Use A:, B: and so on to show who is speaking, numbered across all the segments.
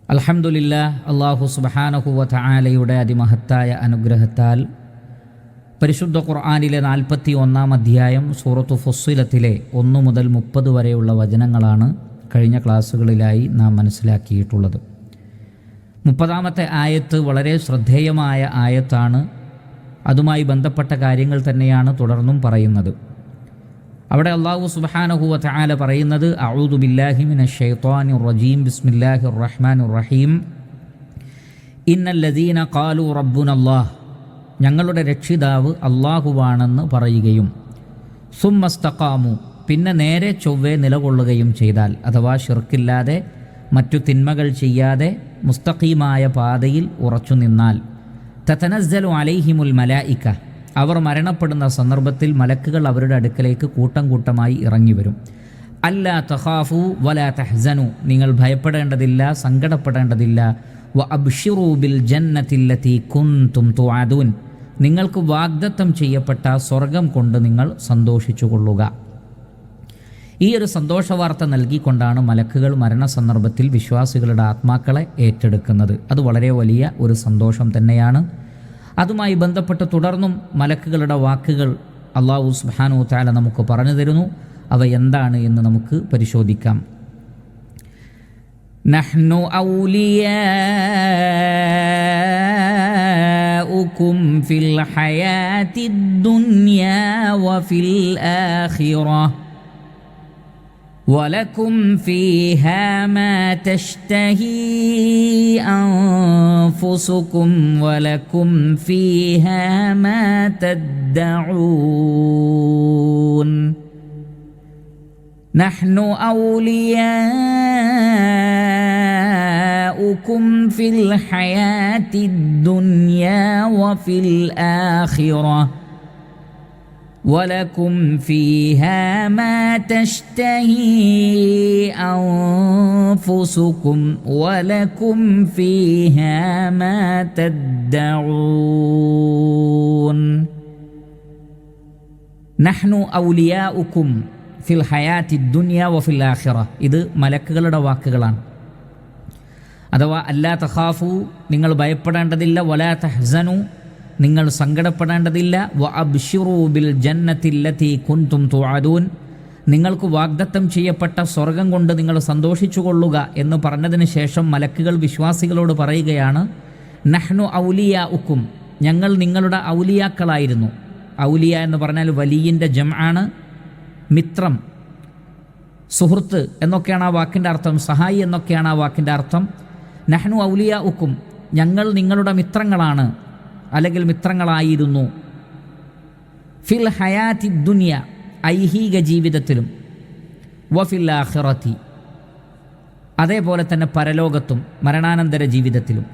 A: അൽഹംദുലില്ലാഹ്, അല്ലാഹു സുബ്ഹാനഹു വ തആലയുടെ അതിമഹത്തായ അനുഗ്രഹത്താൽ പരിശുദ്ധ ഖുർആനിലെ 41-ാം അധ്യായം സൂറത്തു ഫുസ്സിലത്തിലെ 1 മുതൽ 30 വരെയുള്ള വചനങ്ങളാണ് കഴിഞ്ഞ ക്ലാസ്സുകളിലായി നാം മനസ്സിലാക്കിയിട്ടുള്ളത്. 30-ാമത്തെ ആയത്ത് വളരെ ശ്രദ്ധേയമായ ആയത്താണ്. അതുമായി ബന്ധപ്പെട്ട കാര്യങ്ങൾ തന്നെയാണ് തുടർന്നും പറയുന്നത്. അവിടെ അല്ലാഹു സുബ്ഹാനഹു വ തആല പറയുന്നത്, അഊദു ബില്ലാഹി മിനശ് ശൈത്വാനിർ റജീം, ബിസ്മില്ലാഹിർ റഹ്മാനിർ റഹീം. ഇന്നല്ലദീന ഖാലൂ റബ്ബുനല്ലാഹ്, ഞങ്ങളുടെ രക്ഷിതാവ് അല്ലാഹുവാണെന്ന് പറയുകയും സുമ്മസ്തഖാമു, പിന്നെ നേരെ ചൊവ്വേ നിലകൊള്ളുകയും ചെയ്താൽ, അഥവാ ശിർക്കില്ലാതെ മറ്റു തിന്മകൾ ചെയ്യാതെ മുസ്തഖീമായ പാതയിൽ ഉറച്ചു നിന്നാൽ, തതനസ്സലു അലൈഹിമുൽ മലായിക, അവർ മരണപ്പെടുന്ന സന്ദർഭത്തിൽ മലക്കുകൾ അവരുടെ അടുക്കലേക്ക് കൂട്ടം കൂട്ടമായി ഇറങ്ങി വരും. അല്ലാ തഖാഫു വലാ തഹ്സനു, നിങ്ങൾ ഭയപ്പെടേണ്ടതില്ല, സങ്കടപ്പെടേണ്ടതില്ല. വ അബ്ശിറൂ ബിൽ ജന്നത്തില്ലതി കുൻതും തുഅദൂൻ, നിങ്ങൾക്ക് വാഗ്ദത്തം ചെയ്യപ്പെട്ട സ്വർഗം കൊണ്ട് നിങ്ങൾ സന്തോഷിച്ചു കൊള്ളുക. ഈ ഒരു സന്തോഷവാർത്ത നൽകിക്കൊണ്ടാണ് മലക്കുകൾ മരണസന്ദർഭത്തിൽ വിശ്വാസികളുടെ ആത്മാക്കളെ ഏറ്റെടുക്കുന്നത്. അത് വളരെ വലിയ ഒരു സന്തോഷം തന്നെയാണ്. അതുമായി ബന്ധപ്പെട്ട് തുടർന്നും മലക്കുകളുടെ വാക്കുകൾ അല്ലാഹു സുബ്ഹാനഹു വ തആല നമുക്ക് പറഞ്ഞു തരുന്നു. അവ എന്താണ് എന്ന് നമുക്ക് പരിശോധിക്കാം. നഹ്നു ഔലിയാഉകും ഫിൽ ഹയാത്തിദ് ദുനിയാ വഫിൽ ആഖിറah വലക്കും ഫീഹാ മാ തശ്തഹീ അൻഫുസുകും വലക്കും ഫീഹാ മാ തദ്ദഊൻ. നഹ്നു ഔലിയാഉകും ഫിൽ ഹയാത്തിദ് ദുനിയാ വഫിൽ ആഖിറah വലക്കും ഫീഹാ മാ തശ്തഹീ അൻഫുസുകും വലക്കും ഫീഹാ മാ തദ്ദഊൻ. നഹ്നു ഔലിയാഉകും ഫിൽ ഹയാത്തിദ് ദുനിയാ വഫിൽ ആഖിറah, ഇത് മലക്കുകളുടെ വാക്കുകളാണ്. അഥവാ അല്ലാ തഖാഫു, നിങ്ങൾ ഭയപ്പെടേണ്ടതില്ല. വലാ തഹ്സനു, നിങ്ങൾ സങ്കടപ്പെടേണ്ടതില്ല. വ അബ്ശിറൂ ബിൽ ജന്നത്തില്ലതി കുൻതും തുഅദൂൻ, നിങ്ങൾക്ക് വാഗ്ദത്തം ചെയ്യപ്പെട്ട സ്വർഗം കൊണ്ട് നിങ്ങൾ സന്തോഷിച്ചു കൊള്ളുക എന്ന് പറഞ്ഞതിന് ശേഷം മലക്കുകൾ വിശ്വാസികളോട് പറയുകയാണ്, നഹ്നു ഔലിയാഉകും, ഞങ്ങൾ നിങ്ങളുടെ ഔലിയാക്കളായിരുന്നു. ഔലിയ എന്ന് പറഞ്ഞാൽ വലിയിൻ്റെ ജംആണ്. മിത്രം, സുഹൃത്ത് എന്നൊക്കെയാണ് ആ വാക്കിൻ്റെ അർത്ഥം. സഹായി എന്നൊക്കെയാണ് ആ വാക്കിൻ്റെ അർത്ഥം. നഹ്നു ഔലിയാഉകും, ഞങ്ങൾ നിങ്ങളുടെ മിത്രങ്ങളാണ്, അല്ലെങ്കിൽ മിത്രങ്ങളായിരുന്നു. ഫിൽ ഹയാത്തി ദുനിയ, ഐഹിക ജീവിതത്തിലും. വഫിൽ ആഖിറത്തി, അതേപോലെ തന്നെ പരലോകത്തും മരണാനന്തര ജീവിതത്തിലും.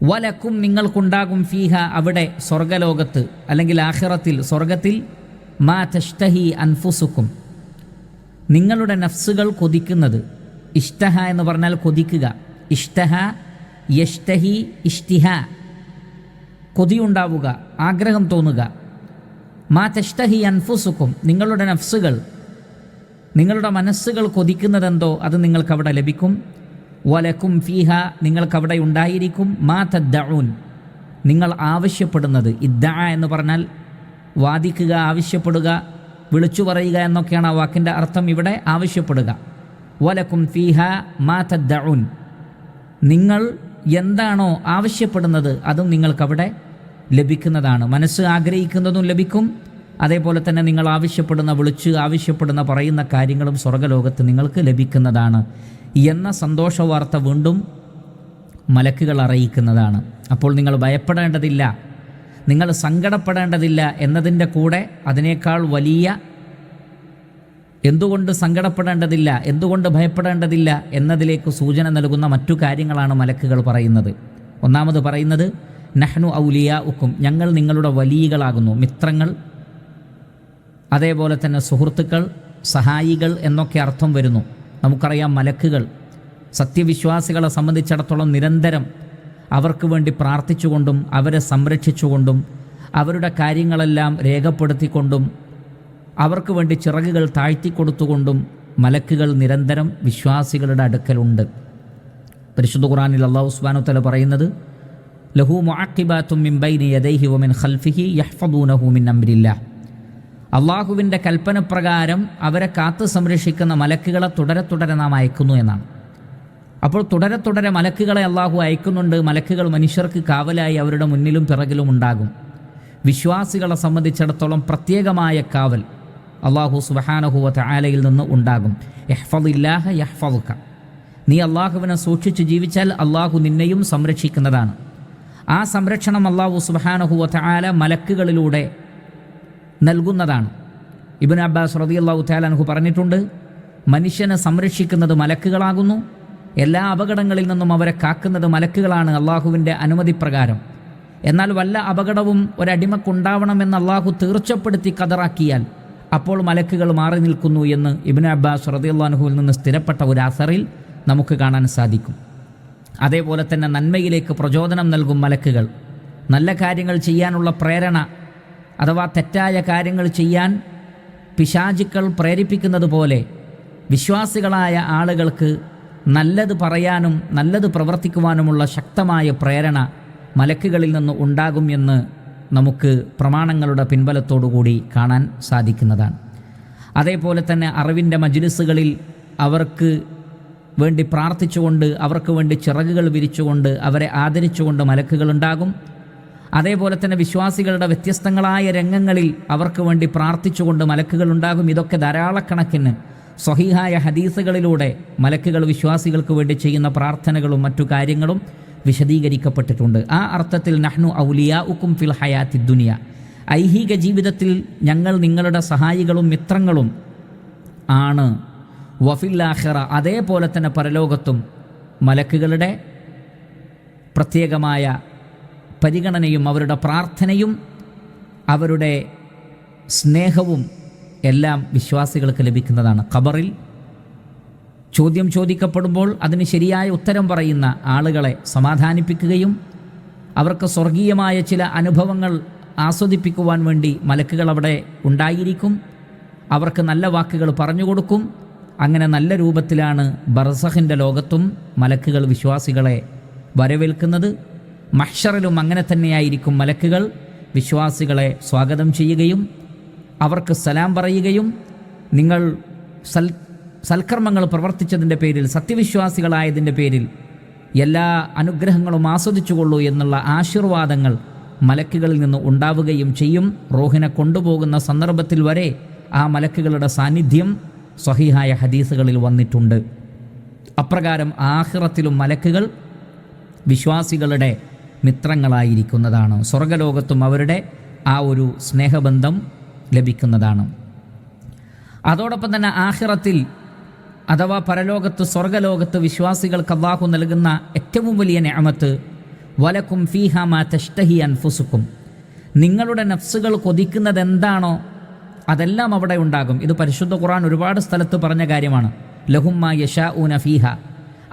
A: വലക്കും, നിങ്ങൾക്കുണ്ടാകും ഫീഹ, അവിടെ സ്വർഗലോകത്ത് അല്ലെങ്കിൽ ആഖിറത്തിൽ സ്വർഗത്തിൽ, മാ തശ്തഹി അൻഫുസുക്കും, നിങ്ങളുടെ നഫ്സുകൾ കൊതിക്കുന്നത്. ഇഷ്തഹ എന്ന് പറഞ്ഞാൽ കൊതിക്കുക. ഇഷ്തഹ യഷ്തഹി ഇഷ്തിഹ, കൊതിയുണ്ടാവുക, ആഗ്രഹം തോന്നുക. മാ തശ്തഹി അൻഫുസുക്കും, നിങ്ങളുടെ നഫ്സുകൾ, നിങ്ങളുടെ മനസ്സുകൾ കൊതിക്കുന്നതെന്തോ അത് നിങ്ങൾക്കവിടെ ലഭിക്കും. വലക്കും ഫീഹ, നിങ്ങൾക്കവിടെ ഉണ്ടായിരിക്കും. മാ തദ്ദഊൻ, നിങ്ങൾ ആവശ്യപ്പെടുന്നത്. ഇദ്ദഅ എന്ന് പറഞ്ഞാൽ വാദിക്കുക, ആവശ്യപ്പെടുക, വിളിച്ചു പറയുക എന്നൊക്കെയാണ് ആ വാക്കിൻ്റെ അർത്ഥം. ഇവിടെ ആവശ്യപ്പെടുക. വലക്കും ഫീഹ മാ തദ്ദഊൻ, നിങ്ങൾ എന്താണോ ആവശ്യപ്പെടുന്നത് അതും നിങ്ങൾക്കവിടെ ലഭിക്കുന്നതാണ്. മനസ്സ് ആഗ്രഹിക്കുന്നതും ലഭിക്കും. അതേപോലെ തന്നെ നിങ്ങൾ ആവശ്യപ്പെടുന്ന, വിളിച്ച് ആവശ്യപ്പെടുന്ന, പറയുന്ന കാര്യങ്ങളും സ്വർഗലോകത്ത് നിങ്ങൾക്ക് ലഭിക്കുന്നതാണ് എന്ന സന്തോഷവാർത്ത വീണ്ടും മലക്കുകൾ അറിയിക്കുന്നതാണ്. അപ്പോൾ നിങ്ങൾ ഭയപ്പെടേണ്ടതില്ല, നിങ്ങൾ സങ്കടപ്പെടേണ്ടതില്ല എന്നതിൻ്റെ കൂടെ അതിനേക്കാൾ വലിയ, എന്തുകൊണ്ട് സങ്കടപ്പെടേണ്ടതില്ല, എന്തുകൊണ്ട് ഭയപ്പെടേണ്ടതില്ല എന്നതിലേക്ക് സൂചന നൽകുന്ന മറ്റു കാര്യങ്ങളാണ് മലക്കുകൾ പറയുന്നത്. ഒന്നാമത് പറയുന്നത്, നഹ്നു ഔലിയാഉകും, ഞങ്ങൾ നിങ്ങളുടെ വലിയകളാകുന്നു, മിത്രങ്ങൾ, അതേപോലെ തന്നെ സുഹൃത്തുക്കൾ, സഹായികൾ എന്നൊക്കെ അർത്ഥം വരുന്നു. നമുക്കറിയാം, മലക്കുകൾ സത്യവിശ്വാസികളെ സംബന്ധിച്ചിടത്തോളം നിരന്തരം അവർക്ക് വേണ്ടി പ്രാർത്ഥിച്ചുകൊണ്ടും അവരെ സംരക്ഷിച്ചുകൊണ്ടും അവരുടെ കാര്യങ്ങളെല്ലാം രേഖപ്പെടുത്തിക്കൊണ്ടും അവർക്ക് വേണ്ടി ചിറകുകൾ താഴ്ത്തിക്കൊടുത്തുകൊണ്ടും മലക്കുകൾ നിരന്തരം വിശ്വാസികളുടെ അടുക്കലുണ്ട്. പരിശുദ്ധ ഖുർആനിൽ അല്ലാഹു സുബ്ഹാനഹു വതആല പറയുന്നത് ലഹു മുഅഖിബാത്തും മിൻ ബൈനി യദൈഹി വമിൻ ഖൽഫിഹി യഹ്ഫദൂനഹു മിൻ അംരില്ലാഹ്. അള്ളാഹുവിൻ്റെ കൽപ്പനപ്രകാരം അവരെ കാത്തു സംരക്ഷിക്കുന്ന മലക്കുകളെ തുടരെ നാം അയക്കുന്നു എന്നാണ്. അപ്പോൾ തുടരെ മലക്കുകളെ അള്ളാഹു അയക്കുന്നുണ്ട്. മലക്കുകൾ മനുഷ്യർക്ക് കാവലായി അവരുടെ മുന്നിലും പിറകിലും ഉണ്ടാകും. വിശ്വാസികളെ സംബന്ധിച്ചിടത്തോളം പ്രത്യേകമായ കാവൽ അള്ളാഹു സുബ്ഹാനഹു വ തആലയിൽ നിന്ന് ഉണ്ടാകും. ഇഹ്ഫദില്ലാഹ യഹ്ഫദുക. നീ അള്ളാഹുവിനെ സൂക്ഷിച്ച് ജീവിച്ചാൽ അള്ളാഹു നിന്നെയും സംരക്ഷിക്കുന്നതാണ്. ആ സംരക്ഷണം അള്ളാഹു സുബ്ഹാനഹു വ തആല മലക്കുകളിലൂടെ നൽകുന്നതാണ്. ഇബ്നു അബ്ബാസ് റളിയല്ലാഹു തആല അൻഹു പറഞ്ഞിട്ടുണ്ട്, മനുഷ്യനെ സംരക്ഷിക്കുന്നത് മലക്കുകളാകുന്നു, എല്ലാ അപകടങ്ങളിൽ നിന്നും അവരെ കാക്കുന്നത് മലക്കുകളാണ് അള്ളാഹുവിൻ്റെ അനുമതി പ്രകാരം. എന്നാൽ വല്ല അപകടവും ഒരടിമക്കുണ്ടാവണമെന്ന് അള്ളാഹു തീർച്ചപ്പെടുത്തി ഖദറാക്കിയാൽ അപ്പോൾ മലക്കുകൾ മാറി നിൽക്കുന്നു എന്ന് ഇബ്നു അബ്ബാസ് റളിയല്ലാഹു അൻഹുവിൽ നിന്ന് സ്ഥിരപ്പെട്ട ഒരു അസറിൽ നമുക്ക് കാണാൻ സാധിക്കും. അതേപോലെ തന്നെ നന്മയിലേക്ക് പ്രചോദനം നൽകും മലക്കുകൾ. നല്ല കാര്യങ്ങൾ ചെയ്യാനുള്ള പ്രേരണ അഥവാ തെറ്റായ കാര്യങ്ങൾ ചെയ്യാൻ പിശാചുക്കൾ പ്രേരിപ്പിക്കുന്നത് പോലെ വിശ്വാസികളായ ആളുകൾക്ക് നല്ലത് പറയാനും നല്ലത് പ്രവർത്തിക്കുവാനുമുള്ള ശക്തമായ പ്രേരണ മലക്കുകളിൽ നിന്ന് ഉണ്ടാകും എന്ന് നമുക്ക് പ്രമാണങ്ങളുടെ പിൻബലത്തോടുകൂടി കാണാൻ സാധിക്കുന്നതാണ്. അതേപോലെ തന്നെ അറിവിൻ്റെ മജ്ലിസുകളിൽ അവർക്ക് വേണ്ടി പ്രാർത്ഥിച്ചുകൊണ്ട് അവർക്ക് വേണ്ടി ചിറകുകൾ വിരിച്ചുകൊണ്ട് അവരെ ആദരിച്ചുകൊണ്ട് മലക്കുകളുണ്ടാകും. അതേപോലെ തന്നെ വിശ്വാസികളുടെ വ്യത്യസ്തങ്ങളായ രംഗങ്ങളിൽ അവർക്ക് വേണ്ടി പ്രാർത്ഥിച്ചുകൊണ്ട് മലക്കുകളുണ്ടാകും. ഇതൊക്കെ ധാരാളക്കണക്കിന് സ്വഹീഹായ ഹദീസുകളിലൂടെ മലക്കുകൾ വിശ്വാസികൾക്ക് വേണ്ടി ചെയ്യുന്ന പ്രാർത്ഥനകളും മറ്റു കാര്യങ്ങളും വിശദീകരിക്കപ്പെട്ടിട്ടുണ്ട്. ആ അർത്ഥത്തിൽ നഹ്നു ഔലിയാഉക്കും ഫിൽ ഹയാത്തി ദുനിയ, ഐഹിക ജീവിതത്തിൽ ഞങ്ങൾ നിങ്ങളുടെ സഹായികളും മിത്രങ്ങളും ആണ്. വഫിൽ ആഖിറ, അതേപോലെ തന്നെ പരലോകത്തും മലക്കുകളുടെ പ്രത്യേകമായ പരിഗണനയും അവരുടെ പ്രാർത്ഥനയും അവരുടെ സ്നേഹവും എല്ലാം വിശ്വാസികൾക്ക് ലഭിക്കുന്നതാണ്. ഖബറിൽ ചോദ്യം ചോദിക്കപ്പെടുമ്പോൾ അതിന് ശരിയായ ഉത്തരം പറയുന്ന ആളുകളെ സമാധാനിപ്പിക്കുകയും അവർക്ക് സ്വർഗീയമായ ചില അനുഭവങ്ങൾ ആസ്വദിപ്പിക്കുവാൻ വേണ്ടി മലക്കുകൾ അവിടെ ഉണ്ടായിരിക്കും. അവർക്ക് നല്ല വാക്കുകൾ പറഞ്ഞു കൊടുക്കും. അങ്ങനെ നല്ല രൂപത്തിലാണ് ബർസഖിൻ്റെ ലോകത്തും മലക്കുകൾ വിശ്വാസികളെ വരവേൽക്കുന്നത്. മഹ്ശറിലും അങ്ങനെ തന്നെയായിരിക്കും. മലക്കുകൾ വിശ്വാസികളെ സ്വാഗതം ചെയ്യുകയും അവർക്ക് സലാം പറയുകയും നിങ്ങൾ സൽക്കർമ്മങ്ങൾ പ്രവർത്തിച്ചതിൻ്റെ പേരിൽ, സത്യവിശ്വാസികളായതിൻ്റെ പേരിൽ എല്ലാ അനുഗ്രഹങ്ങളും ആസ്വദിച്ചുകൊള്ളൂ എന്നുള്ള ആശീർവാദങ്ങൾ മലക്കുകളിൽ നിന്ന് ഉണ്ടാവുകയും ചെയ്യും. റൂഹിനെ കൊണ്ടുപോകുന്ന സന്ദർഭത്തിൽ വരെ ആ മലക്കുകളുടെ സാന്നിധ്യം സ്വഹീഹായ ഹദീസുകളിൽ വന്നിട്ടുണ്ട്. അപ്രകാരം ആഖിറത്തിലും മലക്കുകൾ വിശ്വാസികളുടെ മിത്രങ്ങളായിരിക്കുന്നതാണ്. സ്വർഗലോകത്തും അവരുടെ ആ ഒരു സ്നേഹബന്ധം ലഭിക്കുന്നതാണ്. അതോടൊപ്പം തന്നെ ആഖിറത്തിൽ അഥവാ പരലോകത്ത് സ്വർഗലോകത്ത് വിശ്വാസികൾക്ക് അല്ലാഹു നൽകുന്ന ഏറ്റവും വലിയ നിഅമത്ത് വലക്കും ഫീഹാ മാ തഷ്തഹി അൻഫുസുക്കും, നിങ്ങളുടെ നഫ്സുകൾ കൊതിക്കുന്നത് എന്താണോ അതെല്ലാം അവിടെ ഉണ്ടാകും. ഇത് പരിശുദ്ധ ഖുർആൻ ഒരുപാട് സ്ഥലത്ത് പറഞ്ഞ കാര്യമാണ്. ലഹും മാ യശാഊന ഫീഹ,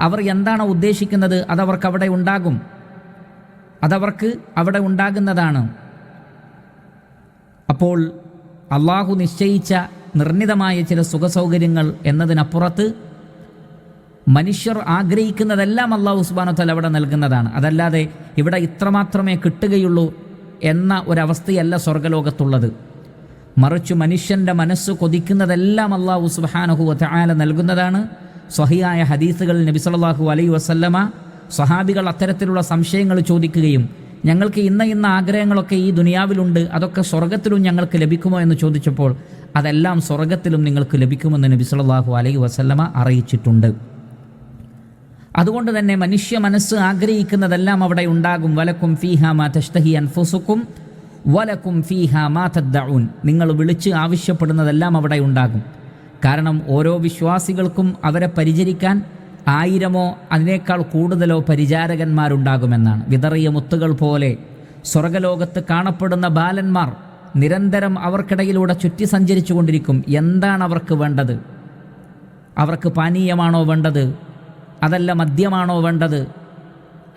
A: അവർ എന്താണോ ഉദ്ദേശിക്കുന്നത് അതവർക്ക് അവിടെ ഉണ്ടാകും, അതവർക്ക് അവിടെ ഉണ്ടാകുന്നതാണ്. അപ്പോൾ അള്ളാഹു നിശ്ചയിച്ച നിർണിതമായ ചില സുഖസൗകര്യങ്ങൾ എന്നതിനപ്പുറത്ത് മനുഷ്യർ ആഗ്രഹിക്കുന്നതെല്ലാം അള്ളാഹു സുബ്ഹാനഹു വ തആല അവിടെ നൽകുന്നതാണ്. അതല്ലാതെ ഇവിടെ ഇത്രമാത്രമേ കിട്ടുകയുള്ളൂ എന്ന ഒരവസ്ഥയല്ല സ്വർഗലോകത്തുള്ളത്. മറിച്ച് മനുഷ്യൻ്റെ മനസ്സ് കൊതിക്കുന്നതെല്ലാം അള്ളാഹു സുബ്ഹാനഹു വ തആല നൽകുന്നതാണ്. സ്വഹീഹായ ഹദീസുകളിൽ നബി സല്ലല്ലാഹു അലൈഹി വസല്ലമ സ്വഹാബികൾ അത്തരത്തിലുള്ള സംശയങ്ങൾ ചോദിക്കുകയും ഞങ്ങൾക്ക് ഇന്ന ആഗ്രഹങ്ങളൊക്കെ ഈ ദുനിയാവിലുണ്ട്, അതൊക്കെ സ്വർഗത്തിലും ഞങ്ങൾക്ക് ലഭിക്കുമോ എന്ന് ചോദിച്ചപ്പോൾ അതെല്ലാം സ്വർഗത്തിലും നിങ്ങൾക്ക് ലഭിക്കുമെന്ന് നബി സല്ലല്ലാഹു അലൈഹി വസല്ലമ അറിയിച്ചിട്ടുണ്ട്. അതുകൊണ്ട് തന്നെ മനുഷ്യ മനസ്സ് ആഗ്രഹിക്കുന്നതെല്ലാം അവിടെ ഉണ്ടാകും. വലക്കും ഫീഹാ മാ തഷ്തഹി അൻഫുസുക്കും വലക്കും ഫീഹാ മാ തദ്ദഊൻ, നിങ്ങൾ വിളിച്ച് ആവശ്യപ്പെടുന്നതെല്ലാം അവിടെ ഉണ്ടാകും. കാരണം ഓരോ വിശ്വാസികൾക്കും അവരെ പരിചരിക്കാൻ 1000 അതിനേക്കാൾ കൂടുതലോ പരിചാരകന്മാരുണ്ടാകുമെന്നാണ്. വിതറിയ മുത്തുകൾ പോലെ സ്വർഗലോകത്ത് കാണപ്പെടുന്ന ബാലന്മാർ നിരന്തരം അവർക്കിടയിലൂടെ ചുറ്റി സഞ്ചരിച്ചു കൊണ്ടിരിക്കും. എന്താണ് അവർക്ക് വേണ്ടത്? അവർക്ക് പാനീയമാണോ വേണ്ടത്? അതല്ല മദ്യമാണോ വേണ്ടത്?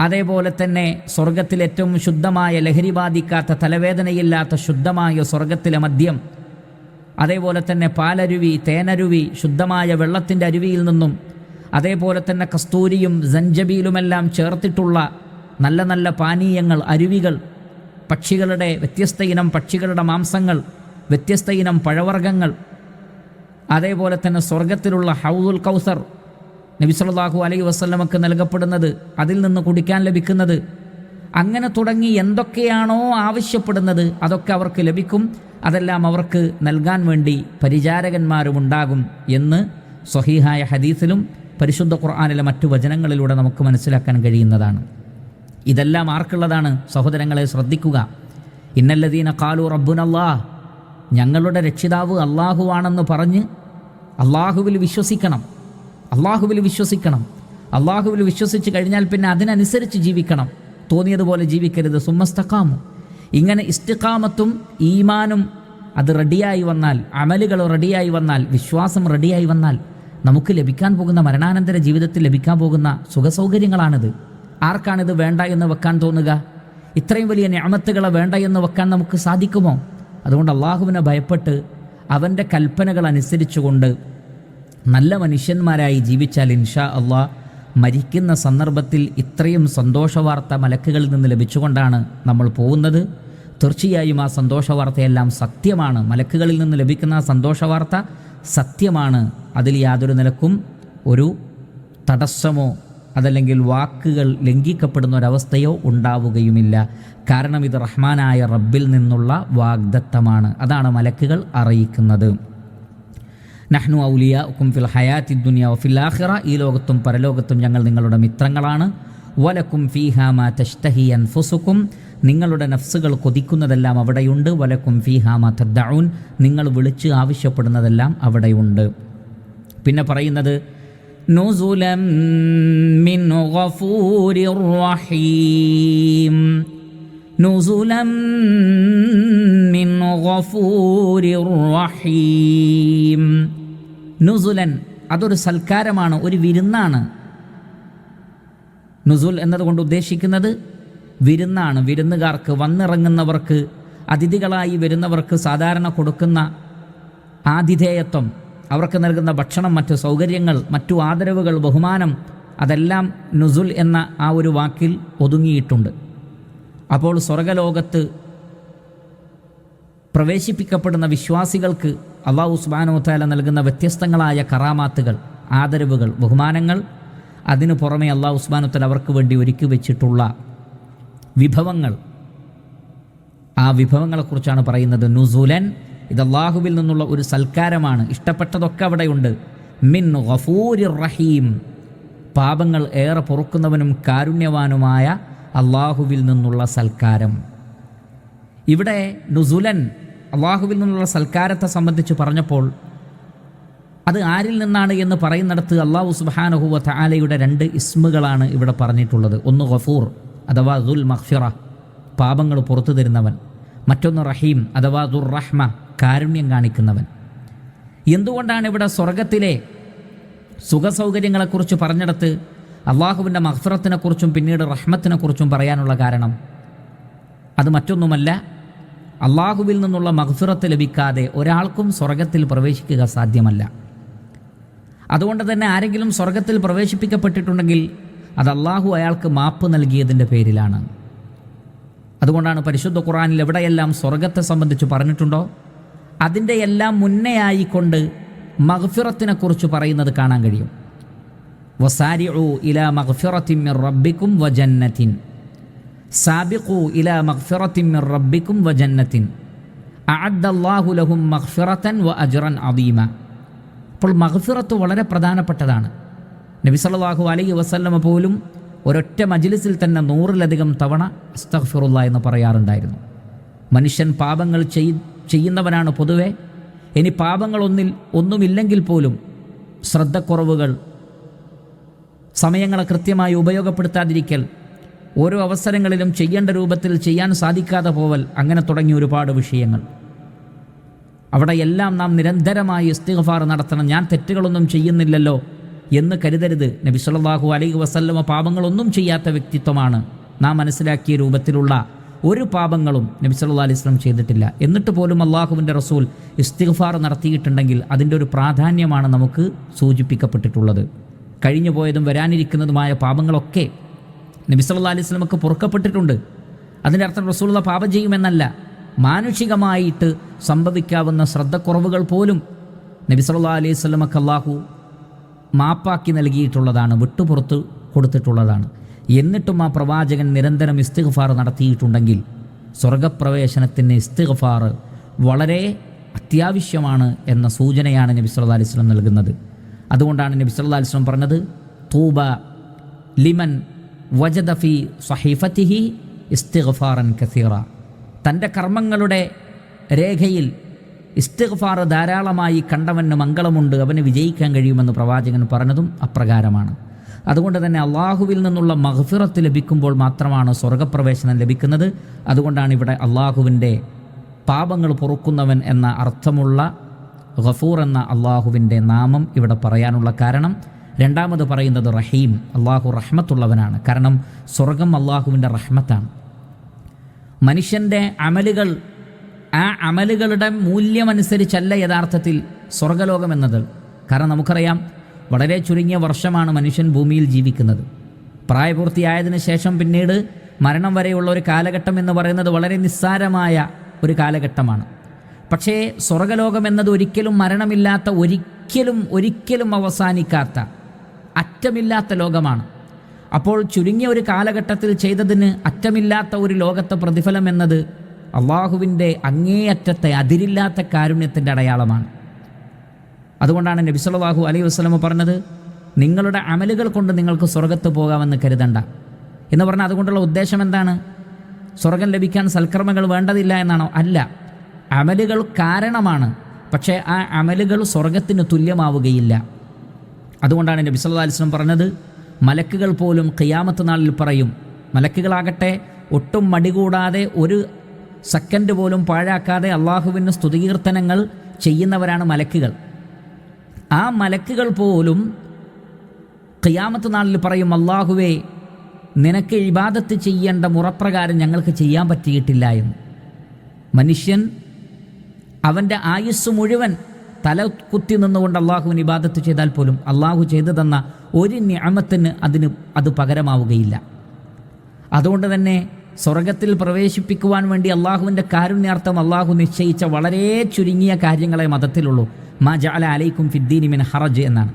A: അതേപോലെ തന്നെ സ്വർഗത്തിൽ ഏറ്റവും ശുദ്ധമായ, ലഹരി ബാധിക്കാത്ത, തലവേദനയില്ലാത്ത ശുദ്ധമായ സ്വർഗത്തിലെ മദ്യം, അതേപോലെ തന്നെ പാലരുവി, തേനരുവി, ശുദ്ധമായ വെള്ളത്തിൻ്റെ അരുവിയിൽ നിന്നും അതേപോലെ തന്നെ കസ്തൂരിയും സഞ്ചബീലുമെല്ലാം ചേർത്തിട്ടുള്ള നല്ല നല്ല പാനീയങ്ങൾ, അരുവികൾ, പക്ഷികളുടെ വ്യത്യസ്ത ഇനം പക്ഷികളുടെ മാംസങ്ങൾ, വ്യത്യസ്ത ഇനം പഴവർഗ്ഗങ്ങൾ, അതേപോലെ തന്നെ സ്വർഗത്തിലുള്ള ഹൗദുൽ കൗസർ നബി സല്ലല്ലാഹു അലൈഹി വസല്ലമക്ക് നൽകപ്പെടുന്നത്, അതിൽ നിന്ന് കുടിക്കാൻ ലഭിക്കുന്നത്, അങ്ങനെ തുടങ്ങി എന്തൊക്കെയാണോ ആവശ്യപ്പെടുന്നത് അതൊക്കെ അവർക്ക് ലഭിക്കും. അതെല്ലാം അവർക്ക് നൽകാൻ വേണ്ടി പരിചാരകന്മാരുമുണ്ടാകും എന്ന് സ്വഹീഹായ ഹദീസിലും പരിശുദ്ധ ഖുർആനിലെ മറ്റു വചനങ്ങളിലൂടെ നമുക്ക് മനസ്സിലാക്കാൻ കഴിയുന്നതാണ്. ഇതെല്ലാം ആർക്കുള്ളതാണ്? സഹോദരങ്ങളെ ശ്രദ്ധിക്കുക. ഇന്നല്ലദീന ഖാലു റബ്ബുനല്ലാഹ്, ഞങ്ങളുടെ രക്ഷിതാവ് അള്ളാഹുവാണെന്ന് പറഞ്ഞ് അള്ളാഹുവിൽ വിശ്വസിക്കണം. അള്ളാഹുവിൽ വിശ്വസിച്ച് കഴിഞ്ഞാൽ പിന്നെ അതിനനുസരിച്ച് ജീവിക്കണം. തോന്നിയതുപോലെ ജീവിക്കരുത്. സുമ്മസ്തഖാമു, ഇങ്ങനെ ഇസ്തിഖാമത്തും ഈമാനും അത് റെഡിയായി വന്നാൽ, അമലുകൾ റെഡിയായി വന്നാൽ, വിശ്വാസം റെഡിയായി വന്നാൽ നമുക്ക് ലഭിക്കാൻ പോകുന്ന മരണാനന്തര ജീവിതത്തിൽ ലഭിക്കാൻ പോകുന്ന സുഖസൗകര്യങ്ങളാണിത്. ആർക്കാണിത് വേണ്ട എന്ന് വെക്കാൻ തോന്നുക? ഇത്രയും വലിയ നിഅമത്തുകളെ വേണ്ട എന്ന് വെക്കാൻ നമുക്ക് സാധിക്കുമോ? അതുകൊണ്ട് അള്ളാഹുവിനെ ഭയപ്പെട്ട് അവൻ്റെ കൽപ്പനകൾ അനുസരിച്ചുകൊണ്ട് നല്ല മനുഷ്യന്മാരായി ജീവിച്ചാൽ ഇൻഷാ അള്ളാഹ് മരിക്കുന്ന സന്ദർഭത്തിൽ ഇത്രയും സന്തോഷവാർത്ത മലക്കുകളിൽ നിന്ന് ലഭിച്ചുകൊണ്ടാണ് നമ്മൾ പോകുന്നത്. തീർച്ചയായും ആ സന്തോഷവാർത്തയെല്ലാം സത്യമാണ്. മലക്കുകളിൽ നിന്ന് ലഭിക്കുന്ന സന്തോഷവാർത്ത സത്യമാണ്. അതിൽ യാതൊരു നിലക്കും ഒരു തടസ്സമോ അതല്ലെങ്കിൽ വാക്കുകൾ ലംഘിക്കപ്പെടുന്ന ഒരവസ്ഥയോ ഉണ്ടാവുകയുമില്ല. കാരണം ഇത് റഹ്മാനായ റബ്ബിൽ നിന്നുള്ള വാഗ്ദത്തമാണ്. അതാണ് മലക്കുകൾ അറിയിക്കുന്നത്. നഹ്നു ഔലിയാഉക്കും ഫിൽ ഹയാത്തി ദുനിയ വഫിൽ ആഖിറ, ഈ ലോകത്തും പരലോകത്തും ഞങ്ങൾ നിങ്ങളുടെ മിത്രങ്ങളാണ്. വലക്കും ഫീഹാ മാ തഷ്തഹി അൻഫുസുക്കും, നിങ്ങളുടെ നഫ്സുകൾ കൊതിക്കുന്നതെല്ലാം അവിടെയുണ്ട്. വലക്കും ഫീഹാ മാ തദ്ദഊൻ, നിങ്ങൾ വിളിച്ച് ആവശ്യപ്പെടുന്നതെല്ലാം അവിടെയുണ്ട്. പിന്നെ പറയുന്നത് നുസുലം മിൻ ഗഫൂരിർ റഹീം, നുസുലം മിൻ ഗഫൂരിർ റഹീം. നുസുലൻ, അതൊരു സൽക്കാരമാണ്, ഒരു വിരുന്നാണ്. നുസുൽ എന്നതുകൊണ്ട് ഉദ്ദേശിക്കുന്നത് വിരുന്നാണ്. വിരുന്നുകാർക്ക്, വന്നിറങ്ങുന്നവർക്ക്, അതിഥികളായി വരുന്നവർക്ക് സാധാരണ കൊടുക്കുന്ന ആതിഥേയത്വം, അവർക്ക് നൽകുന്ന ഭക്ഷണം, മറ്റു സൗകര്യങ്ങൾ, മറ്റു ആദരവുകൾ, ബഹുമാനം, അതെല്ലാം നുസുൽ എന്ന ആ ഒരു വാക്കിൽ ഒതുങ്ങിയിട്ടുണ്ട്. അപ്പോൾ സ്വർഗലോകത്ത് പ്രവേശിപ്പിക്കപ്പെടുന്ന വിശ്വാസികൾക്ക് അല്ലാഹു സുബ്ഹാനഹു വ തആല നൽകുന്ന വ്യത്യസ്തങ്ങളായ കറാമാത്തുകൾ, ആദരവുകൾ, ബഹുമാനങ്ങൾ, അതിനു പുറമെ അല്ലാഹു സുബ്ഹാനഹു വ തആല അവർക്ക് വേണ്ടി ഒരുക്കി വെച്ചിട്ടുള്ള വിഭവങ്ങൾ, ആ വിഭവങ്ങളെക്കുറിച്ചാണ് പറയുന്നത്. നുസുലൻ, ഇത് അല്ലാഹുവിൽ നിന്നുള്ള ഒരു സൽക്കാരമാണ്. ഇഷ്ടപ്പെട്ടതൊക്കെ അവിടെയുണ്ട്. മിൻ ഗഫൂരിർ റഹീം, പാപങ്ങൾ ഏറെ പൊറുക്കുന്നവനും കാരുണ്യവാനുമായ അല്ലാഹുവിൽ നിന്നുള്ള സൽക്കാരം. ഇവിടെ നുസുലൻ, അല്ലാഹുവിൽ നിന്നുള്ള സൽക്കാരത്തെ സംബന്ധിച്ച് പറഞ്ഞപ്പോൾ അത് ആരിൽ നിന്നാണ് എന്ന് പറയുന്നിടത്ത് അല്ലാഹു സുബ്ഹാനഹു വ തആലയുടെ രണ്ട് ഇസ്മുകളാണ് ഇവിടെ പറഞ്ഞിട്ടുള്ളത്. ഒന്ന് ഗഫൂർ അഥവാ ദുൽ മഗ്ഫിറ, പാപങ്ങൾ പുറത്തു തരുന്നവൻ. മറ്റൊന്ന് റഹീം അഥവാ ദുർ റഹ്മ, കാരുണ്യം കാണിക്കുന്നവൻ. എന്തുകൊണ്ടാണ് ഇവിടെ സ്വർഗത്തിലെ സുഖസൗകര്യങ്ങളെക്കുറിച്ച് പറഞ്ഞിടത്ത് അള്ളാഹുവിൻ്റെ മഗ്ഫിറത്തിനെക്കുറിച്ചും പിന്നീട് റഹ്മത്തിനെക്കുറിച്ചും പറയാനുള്ള കാരണം? അത് മറ്റൊന്നുമല്ല, അള്ളാഹുവിൽ നിന്നുള്ള മഗ്ഫിറത്ത് ലഭിക്കാതെ ഒരാൾക്കും സ്വർഗത്തിൽ പ്രവേശിക്കുക സാധ്യമല്ല. അതുകൊണ്ട് തന്നെ ആരെങ്കിലും സ്വർഗത്തിൽ പ്രവേശിപ്പിക്കപ്പെട്ടിട്ടുണ്ടെങ്കിൽ അത് അള്ളാഹു അയാൾക്ക് മാപ്പ് നൽകിയതിൻ്റെ പേരിലാണ്. അതുകൊണ്ടാണ് പരിശുദ്ധ ഖുർആനിൽ എവിടെയെല്ലാം സ്വർഗത്തെ സംബന്ധിച്ച് പറഞ്ഞിട്ടുണ്ടോ അതിൻ്റെ എല്ലാം മുന്നേ ആയിക്കൊണ്ട് മഗ്ഫിറത്തിനെക്കുറിച്ച് പറയുന്നത് കാണാൻ കഴിയും. വസാരിഉ ഇലാ മഗ്ഫിറത്തിൻ മിർ റബ്ബിക്കും വജന്നത്തിൻ, സാബിഖു ഇലാ മഗ്ഫിറത്തിൻ മിർ റബ്ബിക്കും വജന്നത്തിൻ അഅദ്ദല്ലാഹു ലഹും മഗ്ഫിറതൻ വ അജ്റൻ അദീമ. അപ്പോൾ മഗ്ഫിറത്ത് വളരെ പ്രധാനപ്പെട്ടതാണ്. നബി സല്ലല്ലാഹു അലൈഹി വസല്ലമ പോലും ഒരൊറ്റ മജ്ലിസിൽ തന്നെ 100-ലധികം തവണ അസ്തഗ്ഫിറുല്ലാഹ് എന്ന് പറയാറുണ്ടായിരുന്നു. മനുഷ്യൻ പാപങ്ങൾ ചെയ്യുന്നവനാണ് പൊതുവെ. ഇനി പാപങ്ങൾ ഒന്നുമില്ലെങ്കിൽ പോലും ശ്രദ്ധക്കുറവുകൾ, സമയങ്ങളെ കൃത്യമായി ഉപയോഗപ്പെടുത്താതിരിക്കൽ, ഓരോ അവസരങ്ങളിലും ചെയ്യേണ്ട രൂപത്തിൽ ചെയ്യാൻ സാധിക്കാതെ പോവൽ, അങ്ങനെ തുടങ്ങിയ ഒരുപാട് വിഷയങ്ങൾ. അവിടെയെല്ലാം നാം നിരന്തരമായി ഇസ്തിഗ്ഫാർ നടത്തണം. ഞാൻ തെറ്റുകളൊന്നും ചെയ്യുന്നില്ലല്ലോ എന്ന് കരുതരുത്. നബി സല്ലല്ലാഹു അലൈഹി വസല്ലമ പാപങ്ങളൊന്നും ചെയ്യാത്ത വ്യക്തിത്വമാണ്. നാം മനസ്സിലാക്കിയ രൂപത്തിലുള്ള ഒരു പാപങ്ങളും നബി സല്ലല്ലാഹു അലൈഹി വസല്ലം ചെയ്തിട്ടില്ല. എന്നിട്ട് പോലും അള്ളാഹുവിൻ്റെ റസൂൽ ഇസ്തിഗ്ഫാർ നടത്തിയിട്ടുണ്ടെങ്കിൽ അതിൻ്റെ ഒരു പ്രാധാന്യമാണ് നമുക്ക് സൂചിപ്പിക്കപ്പെട്ടിട്ടുള്ളത്. കഴിഞ്ഞു പോയതും വരാനിരിക്കുന്നതുമായ പാപങ്ങളൊക്കെ നബി സല്ലല്ലാഹു അലൈഹി വസല്ലമക്ക് പൊറുക്കപ്പെട്ടിട്ടുണ്ട്. അതിൻ്റെ അർത്ഥം റസൂലുള്ള പാപം ചെയ്യുമെന്നല്ല. മാനുഷികമായിട്ട് സംഭവിക്കാവുന്ന ശ്രദ്ധക്കുറവുകൾ പോലും നബി സല്ലല്ലാഹു അലൈഹി വസല്ലമക്ക് അല്ലാഹു മാപ്പാക്കി നൽകിയിട്ടുള്ളതാണ്, വിട്ടുപുറത്ത് കൊടുത്തിട്ടുള്ളതാണ്. എന്നിട്ടും ആ പ്രവാചകൻ നിരന്തരം ഇസ്തിഗ്ഫാർ നടത്തിയിട്ടുണ്ടെങ്കിൽ സ്വർഗപ്രവേശനത്തിന് ഇസ്തിഗ്ഫാർ വളരെ അത്യാവശ്യമാണ് എന്ന സൂചനയാണ് നബി സല്ലല്ലാഹു അലൈഹി വസല്ലം നൽകുന്നത്. അതുകൊണ്ടാണ് നബി സല്ലല്ലാഹു അലൈഹി വസല്ലം പറഞ്ഞത്, തൂബ ലിമൻ വജദ ഫി സ്വഹീഫത്തിഹി ഇസ്തിഗ്ഫാറൻ കസീറ. തൻ്റെ കർമ്മങ്ങളുടെ രേഖയിൽ ഇസ്തിഗ്ഫാർ ധാരാളമായി കണ്ടവന് മംഗളമുണ്ട്, അവന് വിജയിക്കാൻ കഴിയുമെന്ന് പ്രവാചകൻ പറഞ്ഞതും അപ്രകാരമാണ്. അതുകൊണ്ട് തന്നെ അള്ളാഹുവിൽ നിന്നുള്ള മഗ്ഫിറത്ത് ലഭിക്കുമ്പോൾ മാത്രമാണ് സ്വർഗപ്രവേശനം ലഭിക്കുന്നത്. അതുകൊണ്ടാണ് ഇവിടെ അള്ളാഹുവിൻ്റെ പാപങ്ങൾ പൊറുക്കുന്നവൻ എന്ന അർത്ഥമുള്ള ഗഫൂർ എന്ന അള്ളാഹുവിൻ്റെ നാമം ഇവിടെ പറയാനുള്ള കാരണം. രണ്ടാമത് പറയുന്നത് റഹീം, അള്ളാഹു റഹ്മത്തുള്ളവനാണ്. കാരണം സ്വർഗം അള്ളാഹുവിൻ്റെ റഹ്മത്താണ്. മനുഷ്യൻ്റെ അമലുകൾ, ആ അമലുകളുടെ മൂല്യമനുസരിച്ചല്ല യഥാർത്ഥത്തിൽ സ്വർഗലോകം എന്നത്. കാരണം നമുക്കറിയാം, വളരെ ചുരുങ്ങിയ വർഷമാണ് മനുഷ്യൻ ഭൂമിയിൽ ജീവിക്കുന്നത്. പ്രായപൂർത്തിയായതിനു ശേഷം പിന്നീട് മരണം വരെയുള്ള ഒരു കാലഘട്ടം എന്ന് പറയുന്നത് വളരെ നിസ്സാരമായ ഒരു കാലഘട്ടമാണ്. പക്ഷേ സ്വർഗലോകം എന്നത് ഒരിക്കലും മരണമില്ലാത്ത, ഒരിക്കലും അവസാനിക്കാത്ത, അറ്റമില്ലാത്ത ലോകമാണ്. അപ്പോൾ ചുരുങ്ങിയ ഒരു കാലഘട്ടത്തിൽ ചെയ്തതിന് അറ്റമില്ലാത്ത ഒരു ലോകത്തെ പ്രതിഫലം എന്നത് അള്ളാഹുവിൻ്റെ അങ്ങേയറ്റത്തെ അതിരില്ലാത്ത കാരുണ്യത്തിൻ്റെ അടയാളമാണ്. അതുകൊണ്ടാണ് നബി സല്ലല്ലാഹു അലൈഹി വസല്ലം പറഞ്ഞത്, നിങ്ങളുടെ അമലുകൾ കൊണ്ട് നിങ്ങൾക്ക് സ്വർഗത്ത് പോകാമെന്ന് കരുതണ്ട എന്ന് പറഞ്ഞാൽ അതുകൊണ്ടുള്ള ഉദ്ദേശം എന്താണ്? സ്വർഗം ലഭിക്കാൻ സൽക്കർമ്മങ്ങൾ വേണ്ടതില്ല എന്നാണോ? അല്ല, അമലുകൾ കാരണമാണ്. പക്ഷേ ആ അമലുകൾ സ്വർഗത്തിന് തുല്യമാവുകയില്ല. അതുകൊണ്ടാണ് നബി സല്ലല്ലാഹു അലൈഹി വസല്ലം പറഞ്ഞത്, മലക്കുകൾ പോലും ഖിയാമത്ത് നാളിൽ പറയും, മലക്കുകളാകട്ടെ ഒട്ടും മടികൂടാതെ ഒരു സെക്കൻഡ് പോലും പാഴാക്കാതെ അള്ളാഹുവിന് സ്തുതികീർത്തനങ്ങൾ ചെയ്യുന്നവരാണ് മലക്കുകൾ. ആ മലക്കുകൾ പോലും ഖിയാമത്ത് നാളിൽ പറയും, അള്ളാഹുവേ, നിനക്ക് ഇബാദത്ത് ചെയ്യേണ്ട മുറപ്രകാരം ഞങ്ങൾക്ക് ചെയ്യാൻ പറ്റിയിട്ടില്ല എന്ന്. മനുഷ്യൻ അവൻ്റെ ആയുസ് മുഴുവൻ തല കുത്തി നിന്നുകൊണ്ട് അള്ളാഹുവിന് ഇബാദത്ത് ചെയ്താൽ പോലും അള്ളാഹു ചെയ്തു തന്ന ഒരു നിഅമത്തിന് അത് പകരമാവുകയില്ല. അതുകൊണ്ട് തന്നെ സ്വർഗത്തിൽ പ്രവേശിപ്പിക്കുവാൻ വേണ്ടി അള്ളാഹുവിൻ്റെ കാരുണ്യാർത്ഥം അള്ളാഹു നിശ്ചയിച്ച വളരെ ചുരുങ്ങിയ കാര്യങ്ങളെ മതത്തിലുള്ളൂ. മാ ജഅല അലൈക്കും ഫിദ്ദീനി മിൻ ഹറജ് എന്നാണ്.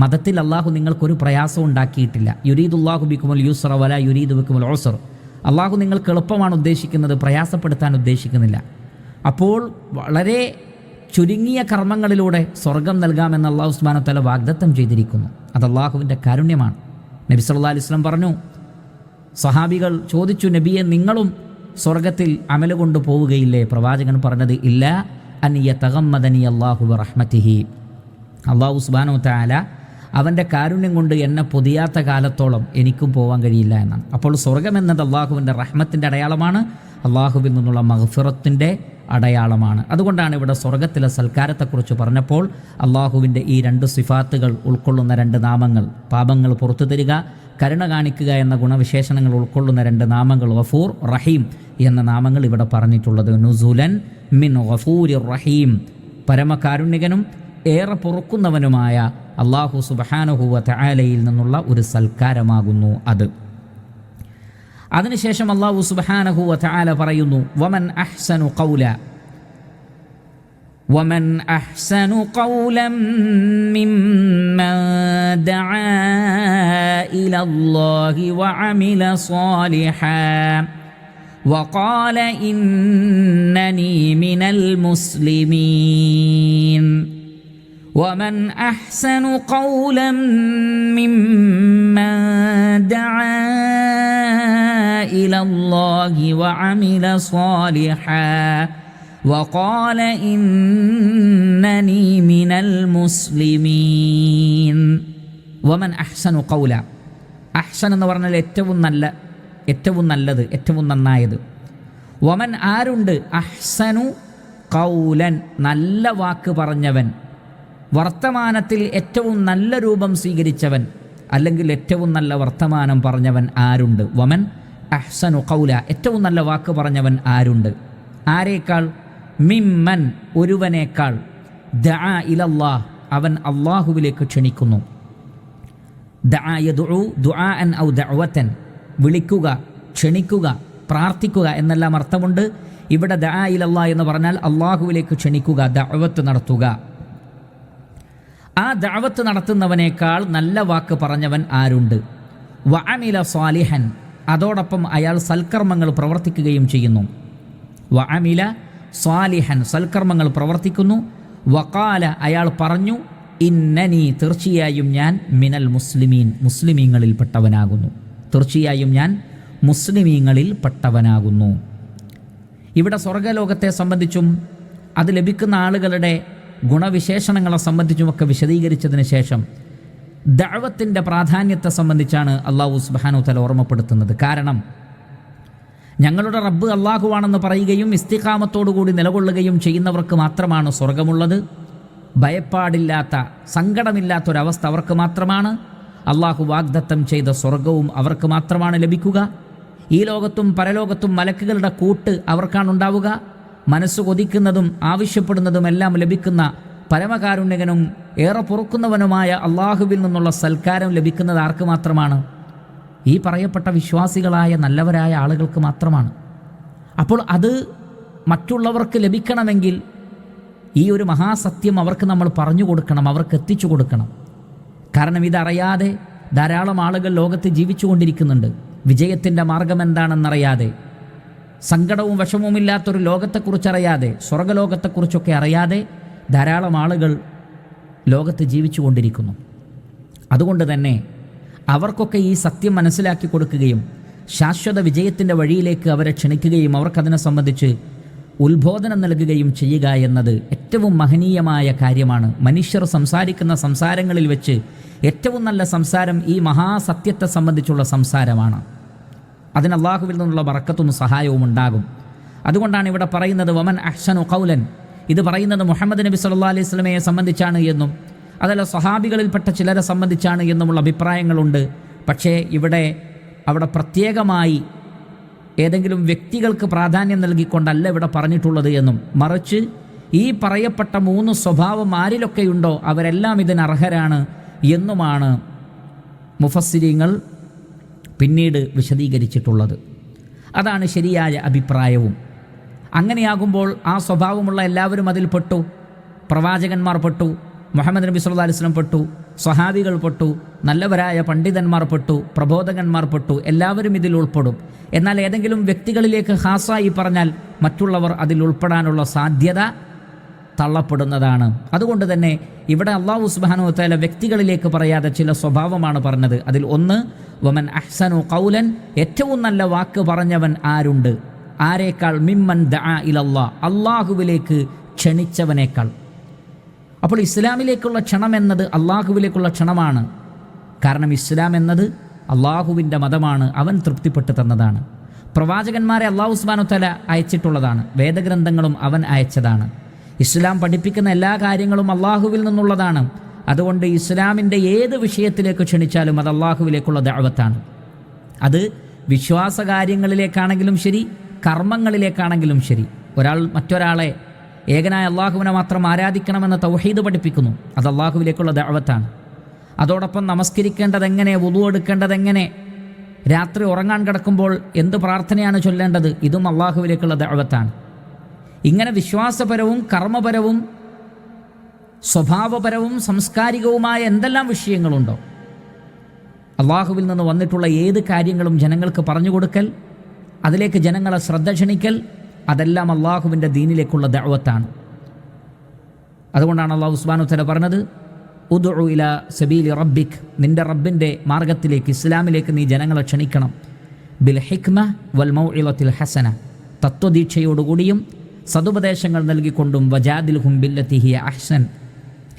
A: മതത്തിൽ അള്ളാഹു നിങ്ങൾക്കൊരു പ്രയാസം ഉണ്ടാക്കിയിട്ടില്ല. യുരീദുല്ലാഹു ബിക്കുമുൽ യുസ്റ വലാ യുരീദു ബിക്കുമുൽ ഉസ്ർ. അള്ളാഹു നിങ്ങൾക്ക് എളുപ്പമാണ് ഉദ്ദേശിക്കുന്നത്, പ്രയാസപ്പെടുത്താൻ ഉദ്ദേശിക്കുന്നില്ല. അപ്പോൾ വളരെ ചുരുങ്ങിയ കർമ്മങ്ങളിലൂടെ സ്വർഗം നൽകാമെന്ന് അള്ളാഹു സുബ്ഹാനഹു വ തആല വാഗ്ദത്തം ചെയ്തിരിക്കുന്നു. അത് അള്ളാഹുവിൻ്റെ കാരുണ്യമാണ്. നബി സല്ലല്ലാഹു അലൈഹി വസല്ലം പറഞ്ഞു, സഹാബികൾ ചോദിച്ചു, നബിയെ, നിങ്ങളും സ്വർഗത്തിൽ അമല് കൊണ്ട് പോവുകയില്ലേ? പ്രവാചകൻ പറഞ്ഞത്, ഇല്ല, അൻ യതഗമ്മദനി അല്ലാഹു ബിറഹ്മതിഹി. അള്ളാഹു സുബ്ഹാനഹു വ തആല അവൻ്റെ കാരുണ്യം കൊണ്ട് എന്നെ പൊതിയാത്ത കാലത്തോളം എനിക്കും പോകാൻ കഴിയില്ല എന്നാണ്. അപ്പോൾ സ്വർഗം എന്നത് അള്ളാഹുവിൻ്റെ റഹ്മത്തിൻ്റെ അടയാളമാണ്, അള്ളാഹുവിൽ നിന്നുള്ള മഗ്ഫിറത്തിൻ്റെ അടയാളമാണ്. അതുകൊണ്ടാണ് ഇവിടെ സ്വർഗത്തിലെ സൽക്കാരത്തെക്കുറിച്ച് പറഞ്ഞപ്പോൾ അള്ളാഹുവിൻ്റെ ഈ രണ്ട് സിഫാത്തുകൾ ഉൾക്കൊള്ളുന്ന രണ്ട് നാമങ്ങൾ, പാപങ്ങൾ പുറത്തു തരിക, കരുണ കാണിക്കുക എന്ന ഗുണവിശേഷണങ്ങൾ ഉൾക്കൊള്ളുന്ന രണ്ട് നാമങ്ങൾ, ഗഫൂർ, റഹീം എന്ന നാമങ്ങൾ ഇവിടെ പറഞ്ഞിട്ടുള്ളത്. നുസുലൻ മിൻ ഗഫൂരിർ റഹീം, പരമകാരുണ്യകനും ഏറെ പൊറുക്കുന്നവനുമായ അള്ളാഹു സുബ്ഹാനഹു വ തആലയിൽ നിന്നുള്ള ഒരു സൽക്കാരമാകുന്നു അത്. അതിനുശേഷം അള്ളാഹു സുബ്ഹാനഹു വ തആല പറയുന്നു, വമൻ അഹ്സനു ഖൗലൻ മിമ്മൻ ദഅ ഇലല്ലാഹി വഅമില സാലിഹാൻ വഖാല ഇന്നനി മിനൽ മുസ്ലിമീൻ. ومن أحسن قولا ممن دعا إلى الله وعمل صالحا وقال إنني من المسلمين. ومن أحسن قولا, അഹ്സൻ എന്ന് പറഞ്ഞാൽ ഏറ്റവും നല്ലത്, ഏറ്റവും നന്നായത്. വമൻ ആരുണ്ട്, അഹ്സനു ഖൗലൻ, നല്ല വാക്ക് പറഞ്ഞവൻ, വർത്തമാനത്തിൽ ഏറ്റവും നല്ല രൂപം സ്വീകരിച്ചവൻ, അല്ലെങ്കിൽ ഏറ്റവും നല്ല വർത്തമാനം പറഞ്ഞവൻ ആരുണ്ട്? വമൻ അഹ്സനു ഖൗല, ഏറ്റവും നല്ല വാക്ക് പറഞ്ഞവൻ ആരുണ്ട്? ആരേക്കാൾ? മിമ്മൻ, ഒരുവനേക്കാൾ, ദഅ ഇലല്ലാഹ്, അവൻ അള്ളാഹുവിലേക്ക് ക്ഷണിക്കുന്നു. ദഅ യദ്ഉ ദുആഅൻ ഔ ദഅവതൻ, വിളിക്കുക, ക്ഷണിക്കുക, പ്രാർത്ഥിക്കുക എന്നെല്ലാം അർത്ഥമുണ്ട്. ഇവിടെ ദഅ ഇലല്ലാഹ് എന്ന് പറഞ്ഞാൽ അള്ളാഹുവിലേക്ക് ക്ഷണിക്കുക, ദഅവത്ത് നടത്തുക. ആ ദഅവത്ത് നടത്തുന്നവനേക്കാൾ നല്ല വാക്ക് പറഞ്ഞവൻ ആരുണ്ട്? വഅമില സാലിഹൻ, അതോടൊപ്പം അയാൾ സൽക്കർമ്മങ്ങൾ പ്രവർത്തിക്കുകയും ചെയ്യുന്നു. വഅമില സാലിഹൻ, സൽക്കർമ്മങ്ങൾ പ്രവർത്തിക്കുന്നു. വഖാല, അയാൾ പറഞ്ഞു, ഇന്നനി, തീർച്ചയായും ഞാൻ, മിനൽ മുസ്ലിമീൻ, മുസ്ലിമീങ്ങളിൽ പെട്ടവനാകുന്നു. തീർച്ചയായും ഞാൻ മുസ്ലിമീങ്ങളിൽ പെട്ടവനാകുന്നു. ഇവിടെ സ്വർഗലോകത്തെ സംബന്ധിച്ചും അത് ലഭിക്കുന്ന ആളുകളുടെ ഗുണവിശേഷണങ്ങളെ സംബന്ധിച്ചുമൊക്കെ വിശദീകരിച്ചതിന് ശേഷം ദഅവത്തിൻ്റെ പ്രാധാന്യത്തെ സംബന്ധിച്ചാണ് അല്ലാഹു സുബ്ഹാനഹു വ തആല ഓർമ്മപ്പെടുത്തുന്നത്. കാരണം ഞങ്ങളുടെ റബ്ബ് അല്ലാഹുവാണെന്ന് പറയുകയും ഇസ്തിഖാമത്തോടുകൂടി നിലകൊള്ളുകയും ചെയ്യുന്നവർക്ക് മാത്രമാണ് സ്വർഗമുള്ളത്. ഭയപ്പാടില്ലാത്ത, സങ്കടമില്ലാത്തൊരവസ്ഥ അവർക്ക് മാത്രമാണ്. അല്ലാഹു വാഗ്ദത്തം ചെയ്ത സ്വർഗവും അവർക്ക് മാത്രമാണ് ലഭിക്കുക. ഈ ലോകത്തും പരലോകത്തും മലക്കുകളുടെ കൂട്ട് അവർക്കാണുണ്ടാവുക. മനസ്സ് കൊതിക്കുന്നതും ആവശ്യപ്പെടുന്നതുമെല്ലാം ലഭിക്കുന്ന പരമകാരുണ്യകനും ഏറെ പൊറുക്കുന്നവനുമായ അള്ളാഹുവിൽ നിന്നുള്ള സൽക്കാരം ലഭിക്കുന്നത് ആർക്ക് മാത്രമാണ്? ഈ പറയപ്പെട്ട വിശ്വാസികളായ നല്ലവരായ ആളുകൾക്ക് മാത്രമാണ്. അപ്പോൾ അത് മറ്റുള്ളവർക്ക് ലഭിക്കണമെങ്കിൽ ഈ ഒരു മഹാസത്യം അവർക്ക് നമ്മൾ പറഞ്ഞു കൊടുക്കണം, അവർക്ക് എത്തിച്ചു കൊടുക്കണം. കാരണം ഇതറിയാതെ ധാരാളം ആളുകൾ ലോകത്ത് ജീവിച്ചു കൊണ്ടിരിക്കുന്നുണ്ട്. വിജയത്തിൻ്റെ മാർഗം എന്താണെന്നറിയാതെ, സങ്കടവും വിഷമവുമില്ലാത്തൊരു ലോകത്തെക്കുറിച്ചറിയാതെ, സ്വർഗലോകത്തെക്കുറിച്ചൊക്കെ അറിയാതെ ധാരാളം ആളുകൾ ലോകത്ത് ജീവിച്ചു കൊണ്ടിരിക്കുന്നു. അതുകൊണ്ട് തന്നെ അവർക്കൊക്കെ ഈ സത്യം മനസ്സിലാക്കി കൊടുക്കുകയും ശാശ്വത വിജയത്തിൻ്റെ വഴിയിലേക്ക് അവരെ ക്ഷണിക്കുകയും അവർക്കതിനെ സംബന്ധിച്ച് ഉത്ബോധനം നൽകുകയും ചെയ്യുക എന്നത് ഏറ്റവും മഹനീയമായ കാര്യമാണ്. മനുഷ്യർ സംസാരിക്കുന്ന സംസാരങ്ങളിൽ വെച്ച് ഏറ്റവും നല്ല സംസാരം ഈ മഹാസത്യത്തെ സംബന്ധിച്ചുള്ള സംസാരമാണ്. അതിന് അല്ലാഹുവിൽ നിന്നുള്ള ബറക്കത്തും സഹായവും ഉണ്ടാകും. അതുകൊണ്ടാണ് ഇവിടെ പറയുന്നത് വമൻ അഹ്സനു ഖൗലൻ. ഇത് പറയുന്നത് മുഹമ്മദ് നബി സല്ലല്ലാഹു അലൈഹി വസല്ലമയെ സംബന്ധിച്ചാണ് എന്നും അതല്ല സ്വഹാബികളിൽപ്പെട്ട ചിലരെ സംബന്ധിച്ചാണ് എന്നുമുള്ള അഭിപ്രായങ്ങളുണ്ട്. പക്ഷേ അവിടെ പ്രത്യേകമായി ഏതെങ്കിലും വ്യക്തികൾക്ക് പ്രാധാന്യം നൽകിക്കൊണ്ടല്ല ഇവിടെ പറഞ്ഞിട്ടുള്ളത് എന്നും, മറിച്ച് ഈ പറയപ്പെട്ട 3 സ്വഭാവം ആരിലൊക്കെയുണ്ടോ അവരെല്ലാം ഇതിന് അർഹരാണ് എന്നുമാണ് മുഫസ്സിരീങ്ങൾ പിന്നീട് വിശദീകരിച്ചിട്ടുള്ളത്. അതാണ് ശരിയായ അഭിപ്രായവും. അങ്ങനെയാകുമ്പോൾ ആ സ്വഭാവമുള്ള എല്ലാവരും അതിൽ പെട്ടു. പ്രവാചകന്മാർ പെട്ടു, മുഹമ്മദ് നബി സല്ലല്ലാഹു അലൈഹി വസല്ലം പെട്ടു, സ്വഹാബികൾ പെട്ടു, നല്ലവരായ പണ്ഡിതന്മാർ പെട്ടു, പ്രബോധകന്മാർ പെട്ടു, എല്ലാവരും ഇതിൽ ഉൾപ്പെടും. എന്നാൽ ഏതെങ്കിലും വ്യക്തികളിലേക്ക് ഖാസായി പറഞ്ഞാൽ മറ്റുള്ളവർ അതിൽ ഉൾപ്പെടാനുള്ള സാധ്യത തള്ളപ്പെടുന്നതാണ്. അതുകൊണ്ട് തന്നെ ഇവിടെ അല്ലാഹു സുബ്ഹാനഹു വ തആല വ്യക്തികളിലേക്ക് പറയാതെ ചില സ്വഭാവമാണ് പറഞ്ഞത്. അതിൽ ഒന്ന് വമൻ അഹ്സനു ഖൗലൻ, ഏറ്റവും നല്ല വാക്ക് പറഞ്ഞവൻ ആരുണ്ട്? ആരേക്കാൾ? മിമ്മൻ ദഅ ഇലല്ലാഹ്, അല്ലാഹുവിലേക്ക് ക്ഷണിച്ചവനേക്കാൾ. അപ്പോൾ ഇസ്ലാമിലേക്കുള്ള ക്ഷണം എന്നത് അള്ളാഹുവിലേക്കുള്ള ക്ഷണമാണ്. കാരണം ഇസ്ലാം എന്നത് അള്ളാഹുവിൻ്റെ മതമാണ്, അവൻ തൃപ്തിപ്പെട്ട് തന്നതാണ്. പ്രവാചകന്മാരെ അല്ലാഹു സുബ്ഹാനഹു വ തആല അയച്ചിട്ടുള്ളതാണ്, വേദഗ്രന്ഥങ്ങളും അവൻ അയച്ചതാണ്. ഇസ്ലാം പഠിപ്പിക്കുന്ന എല്ലാ കാര്യങ്ങളും അള്ളാഹുവിൽ നിന്നുള്ളതാണ്. അതുകൊണ്ട് ഇസ്ലാമിൻ്റെ ഏത് വിഷയത്തിലേക്ക് ക്ഷണിച്ചാലും അത് അള്ളാഹുവിലേക്കുള്ള ദഅവത്താണ്. അത് വിശ്വാസകാര്യങ്ങളിലേക്കാണെങ്കിലും ശരി, കർമ്മങ്ങളിലേക്കാണെങ്കിലും ശരി. ഒരാൾ മറ്റൊരാളെ ഏകനായ അള്ളാഹുവിനെ മാത്രം ആരാധിക്കണമെന്ന് തൗഹീദ് പഠിപ്പിക്കുന്നു, അത് അള്ളാഹുവിലേക്കുള്ള ദഅവത്താണ്. അതോടൊപ്പം നമസ്കരിക്കേണ്ടതെങ്ങനെ, വുളു എടുക്കേണ്ടതെങ്ങനെ, രാത്രി ഉറങ്ങാൻ കിടക്കുമ്പോൾ എന്ത് പ്രാർത്ഥനയാണ് ചൊല്ലേണ്ടത്, ഇതും അള്ളാഹുവിലേക്കുള്ള ദഅവത്താണ്. ഇങ്ങനെ വിശ്വാസപരവും കർമ്മപരവും സ്വഭാവപരവും സംസ്കാരികവുമായ എന്തെല്ലാം വിഷയങ്ങളുണ്ടോ, അള്ളാഹുവിൽ നിന്ന് വന്നിട്ടുള്ള ഏത് കാര്യങ്ങളും ജനങ്ങൾക്ക് പറഞ്ഞു കൊടുക്കൽ, അതിലേക്ക് ജനങ്ങളെ ശ്രദ്ധ ക്ഷണിക്കൽ, അതെല്ലാം അള്ളാഹുവിൻ്റെ ദീനിലേക്കുള്ള ദഅവത്താണ്. അതുകൊണ്ടാണ് അല്ലാഹു സുബ്ഹാനഹു വ തആല പറഞ്ഞത് ഉദ്ഉ ഇലാ സബീലി റബ്ബിക്, നിൻ്റെ റബ്ബിൻ്റെ മാർഗത്തിലേക്ക്, ഇസ്ലാമിലേക്ക് നീ ജനങ്ങളെ ക്ഷണിക്കണം. ബിൽ ഹിക്മ വൽ മൗഇളത്തിൽ ഹസന, തത്വദീക്ഷയോടുകൂടിയും സതുപദേശങ്ങൾ നൽകിക്കൊണ്ടും, വജാദിൽഹും ബില്ലത്തി ഹിയ അഹ്സൻ,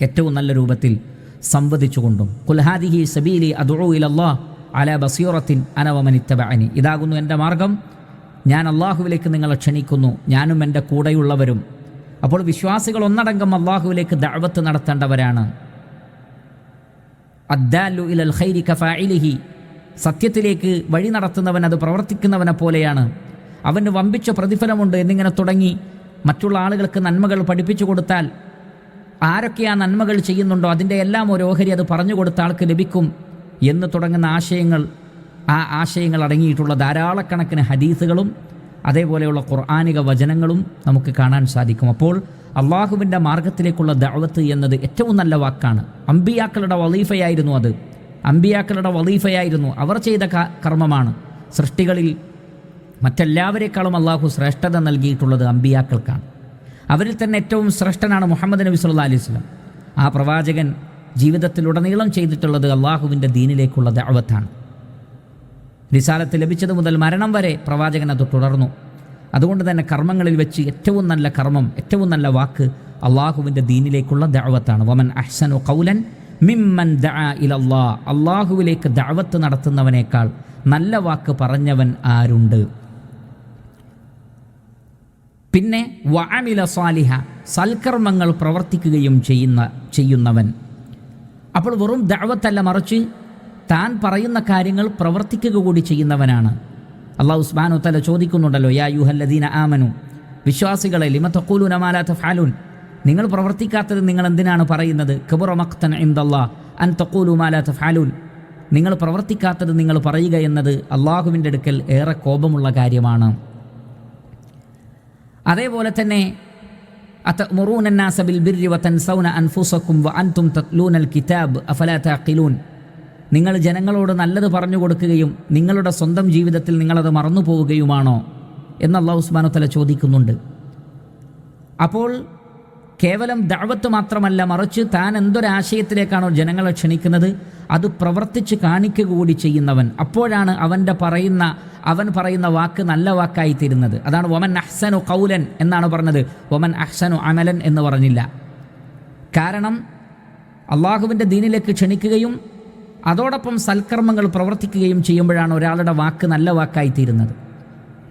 A: ഏറ്റവും നല്ല രൂപത്തിൽ സംവദിച്ചുകൊണ്ടും. ഖുൽ ഹാദിഹി സബീലി അദ്ഉ ഇലല്ലാഹ് അലാ ബസീറത്തിൻ അന വമൻ ഇത്തബഅനി, ഇതാകുന്നു എൻ്റെ മാർഗം, ഞാൻ അള്ളാഹുവിലേക്ക് നിങ്ങളെ ക്ഷണിക്കുന്നു, ഞാനും എൻ്റെ കൂടെയുള്ളവരും. അപ്പോൾ വിശ്വാസികൾ ഒന്നടങ്കം അള്ളാഹുവിലേക്ക് ദഅവത്ത് നടത്തേണ്ടവരാണ്. അദ്ദാലു ഇലൽ ഖൈരി കഫാഇലിഹി, സത്യത്തിലേക്ക് വഴി നടത്തുന്നവൻ അത് പ്രവർത്തിക്കുന്നവനെ പോലെയാണ്, അവന് വമ്പിച്ച പ്രതിഫലമുണ്ട് എന്നിങ്ങനെ തുടങ്ങി മറ്റുള്ള ആളുകൾക്ക് നന്മകൾ പഠിപ്പിച്ചു കൊടുത്താൽ ആരൊക്കെ ആ നന്മകൾ ചെയ്യുന്നുണ്ടോ അതിൻ്റെ എല്ലാം ഒരു ഓഹരി അത് പറഞ്ഞു കൊടുത്ത ആൾക്ക് ലഭിക്കും എന്ന് തുടങ്ങുന്ന ആശയങ്ങൾ അടങ്ങിയിട്ടുള്ള ധാരാളക്കണക്കിന് ഹദീസുകളും അതേപോലെയുള്ള ഖുർആനിക വചനങ്ങളും നമുക്ക് കാണാൻ സാധിക്കും. അപ്പോൾ അള്ളാഹുവിൻ്റെ മാർഗത്തിലേക്കുള്ള ദഅവത്ത് എന്നത് ഏറ്റവും നല്ല വാക്കാണ്. അമ്പിയാക്കളുടെ വളീഫയായിരുന്നു അത്. അമ്പിയാക്കളുടെ വളീഫയായിരുന്നു. അവർ ചെയ്ത കർമ്മമാണ്. സൃഷ്ടികളിൽ മറ്റെല്ലാവരെക്കാളും അള്ളാഹു ശ്രേഷ്ഠത നൽകിയിട്ടുള്ളത് അമ്പിയാക്കൾക്കാണ്. അവരിൽ തന്നെ ഏറ്റവും ശ്രേഷ്ഠനാണ് മുഹമ്മദ് നബി സല്ലല്ലാഹു അലൈഹി വസല്ലം. ആ പ്രവാചകൻ ജീവിതത്തിലുടനീളം ചെയ്തിട്ടുള്ളത് അള്ളാഹുവിൻ്റെ ദീനിലേക്കുള്ള ദഅവത്താണ്. റിസാലത്ത് ലഭിച്ചത് മുതൽ മരണം വരെ പ്രവാചകൻ അത് തുടർന്നു. അതുകൊണ്ട് തന്നെ കർമ്മങ്ങളിൽ വെച്ച് ഏറ്റവും നല്ല കർമ്മം, ഏറ്റവും നല്ല വാക്ക് അള്ളാഹുവിൻ്റെ ദീനിലേക്കുള്ള ദഅവത്താണ്. വമൻ അഹ്സനു ഖൗലൻ മിമ്മൻ ദഅ ഇലല്ലാഹ്. അള്ളാഹുവിലേക്ക് ദഅവത്ത് നടത്തുന്നവനേക്കാൾ നല്ല വാക്ക് പറഞ്ഞവൻ ആരുണ്ട്? പിന്നെ വഅമില സാലിഹ, സൽക്കർമ്മങ്ങൾ പ്രവർത്തിക്കുകയും ചെയ്യുന്നവൻ. അപ്പോൾ വെറും ദഅവത്തല്ല, മറിച്ച് താൻ പറയുന്ന കാര്യങ്ങൾ പ്രവർത്തിക്കുക കൂടി ചെയ്യുന്നവനാണ്. അല്ലാഹു സുബ്ഹാനഹു വതആല ചോദിക്കുന്നുണ്ടല്ലോ, യാ അയ്യുഹല്ലദീന ആമനു, വിശ്വാസികളെ, ലിമ തഖൂലൂന മാ ലാ തഫ്അലൂൻ, നിങ്ങൾ പ്രവർത്തിക്കാത്തത് നിങ്ങൾ എന്തിനാണ് പറയുന്നത്? കബറ മഖ്തൻ ഇൻദല്ലാഹ് അൻ തഖൂലു മാ ലാ തഫ്അലൂൻ, നിങ്ങൾ പ്രവർത്തിക്കാത്തത് നിങ്ങൾ പറയുക എന്നത് അള്ളാഹുവിൻ്റെ അടുക്കൽ ഏറെ കോപമുള്ള കാര്യമാണ്. അതേപോലെ തന്നെ അതഅ്മുറൂന അന്നാസ ബിൽ ബിർരി വതൻസൗന അൻഫുസകും വഅൻതും തത്ലൂനൽ കിതാബ് അഫലാ തഅഖിലൂൻ, നിങ്ങൾ ജനങ്ങളോട് നല്ലത് പറഞ്ഞു കൊടുക്കുകയും നിങ്ങളുടെ സ്വന്തം ജീവിതത്തിൽ നിങ്ങളത് മറന്നു പോവുകയുമാണോ എന്ന് അല്ലാഹു സുബ്ഹാനഹു വതആല ചോദിക്കുന്നുണ്ട്. അപ്പോൾ കേവലം ദഅവത്ത് മാത്രമല്ല, മറിച്ച് താൻ എന്തൊരാശയത്തിലേക്കാണോ ജനങ്ങളെ ക്ഷണിക്കുന്നത് അത് പ്രവർത്തിച്ച് കാണിക്കുക കൂടി ചെയ്യുന്നവൻ, അപ്പോഴാണ് അവൻ പറയുന്ന വാക്ക് നല്ല വാക്കായി തീരുന്നത്. അതാണ് വമൻ അഹ്സനു ഖൗലൻ എന്നാണ് പറഞ്ഞത്, വമൻ അഹ്സനു അമലൻ എന്ന് പറഞ്ഞില്ല. കാരണം അള്ളാഹുവിൻ്റെ ദീനിലേക്ക് ക്ഷണിക്കുകയും അതോടൊപ്പം സൽക്കർമ്മങ്ങൾ പ്രവർത്തിക്കുകയും ചെയ്യുമ്പോഴാണ് ഒരാളുടെ വാക്ക് നല്ല വാക്കായി തീരുന്നത്.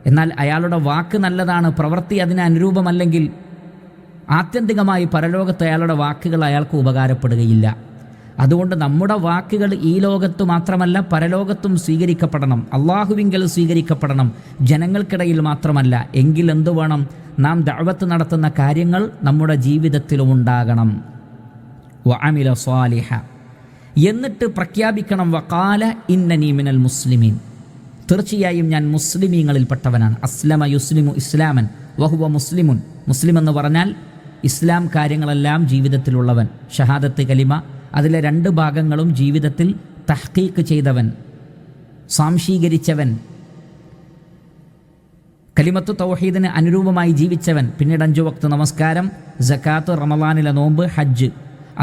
A: എന്നാൽ അയാളുടെ വാക്ക് നല്ലതാണ്, പ്രവൃത്തി അതിന് അനുരൂപമല്ലെങ്കിൽ ആത്യന്തികമായി പരലോകത്ത് അയാളുടെ വാക്കുകൾ അയാൾക്ക് ഉപകാരപ്പെടുകയില്ല. അതുകൊണ്ട് നമ്മുടെ വാക്കുകൾ ഈ ലോകത്ത് മാത്രമല്ല പരലോകത്തും സ്വീകരിക്കപ്പെടണം, അള്ളാഹുവിങ്കൽ സ്വീകരിക്കപ്പെടണം, ജനങ്ങൾക്കിടയിൽ മാത്രമല്ല. എങ്കിൽ എന്തു വേണം? നാം ദഅവത്ത് നടത്തുന്ന കാര്യങ്ങൾ നമ്മുടെ ജീവിതത്തിലും ഉണ്ടാകണം. വഅമില സ്വാലിഹ, എന്നിട്ട് പ്രഖ്യാപിക്കണം, വഖാല ഇന്നനി മിനൽ മുസ്ലിമീൻ, തീർച്ചയായും ഞാൻ മുസ്ലിമീങ്ങളിൽപ്പെട്ടവനാണ്. അസ്ലമ യുസ്ലിമു ഇസ്ലാമൻ വഹുവ മുസ്ലിമുൻ, മുസ്ലിം എന്ന് പറഞ്ഞാൽ ഇസ്ലാം കാര്യങ്ങളെല്ലാം ജീവിതത്തിലുള്ളവൻ. ഷഹാദത്ത് കലിമ അതിലെ 2 ഭാഗങ്ങളും ജീവിതത്തിൽ തഹ്ഖീഖ് ചെയ്തവൻ, സാംശീകരിച്ചവൻ, കലിമത്തു തൗഹീദിന് അനുരൂപമായി ജീവിച്ചവൻ. പിന്നീട് 5 വക്ത് നമസ്കാരം, സക്കാത്ത്, റമളാനിലെ നോമ്പ്, ഹജ്ജ്.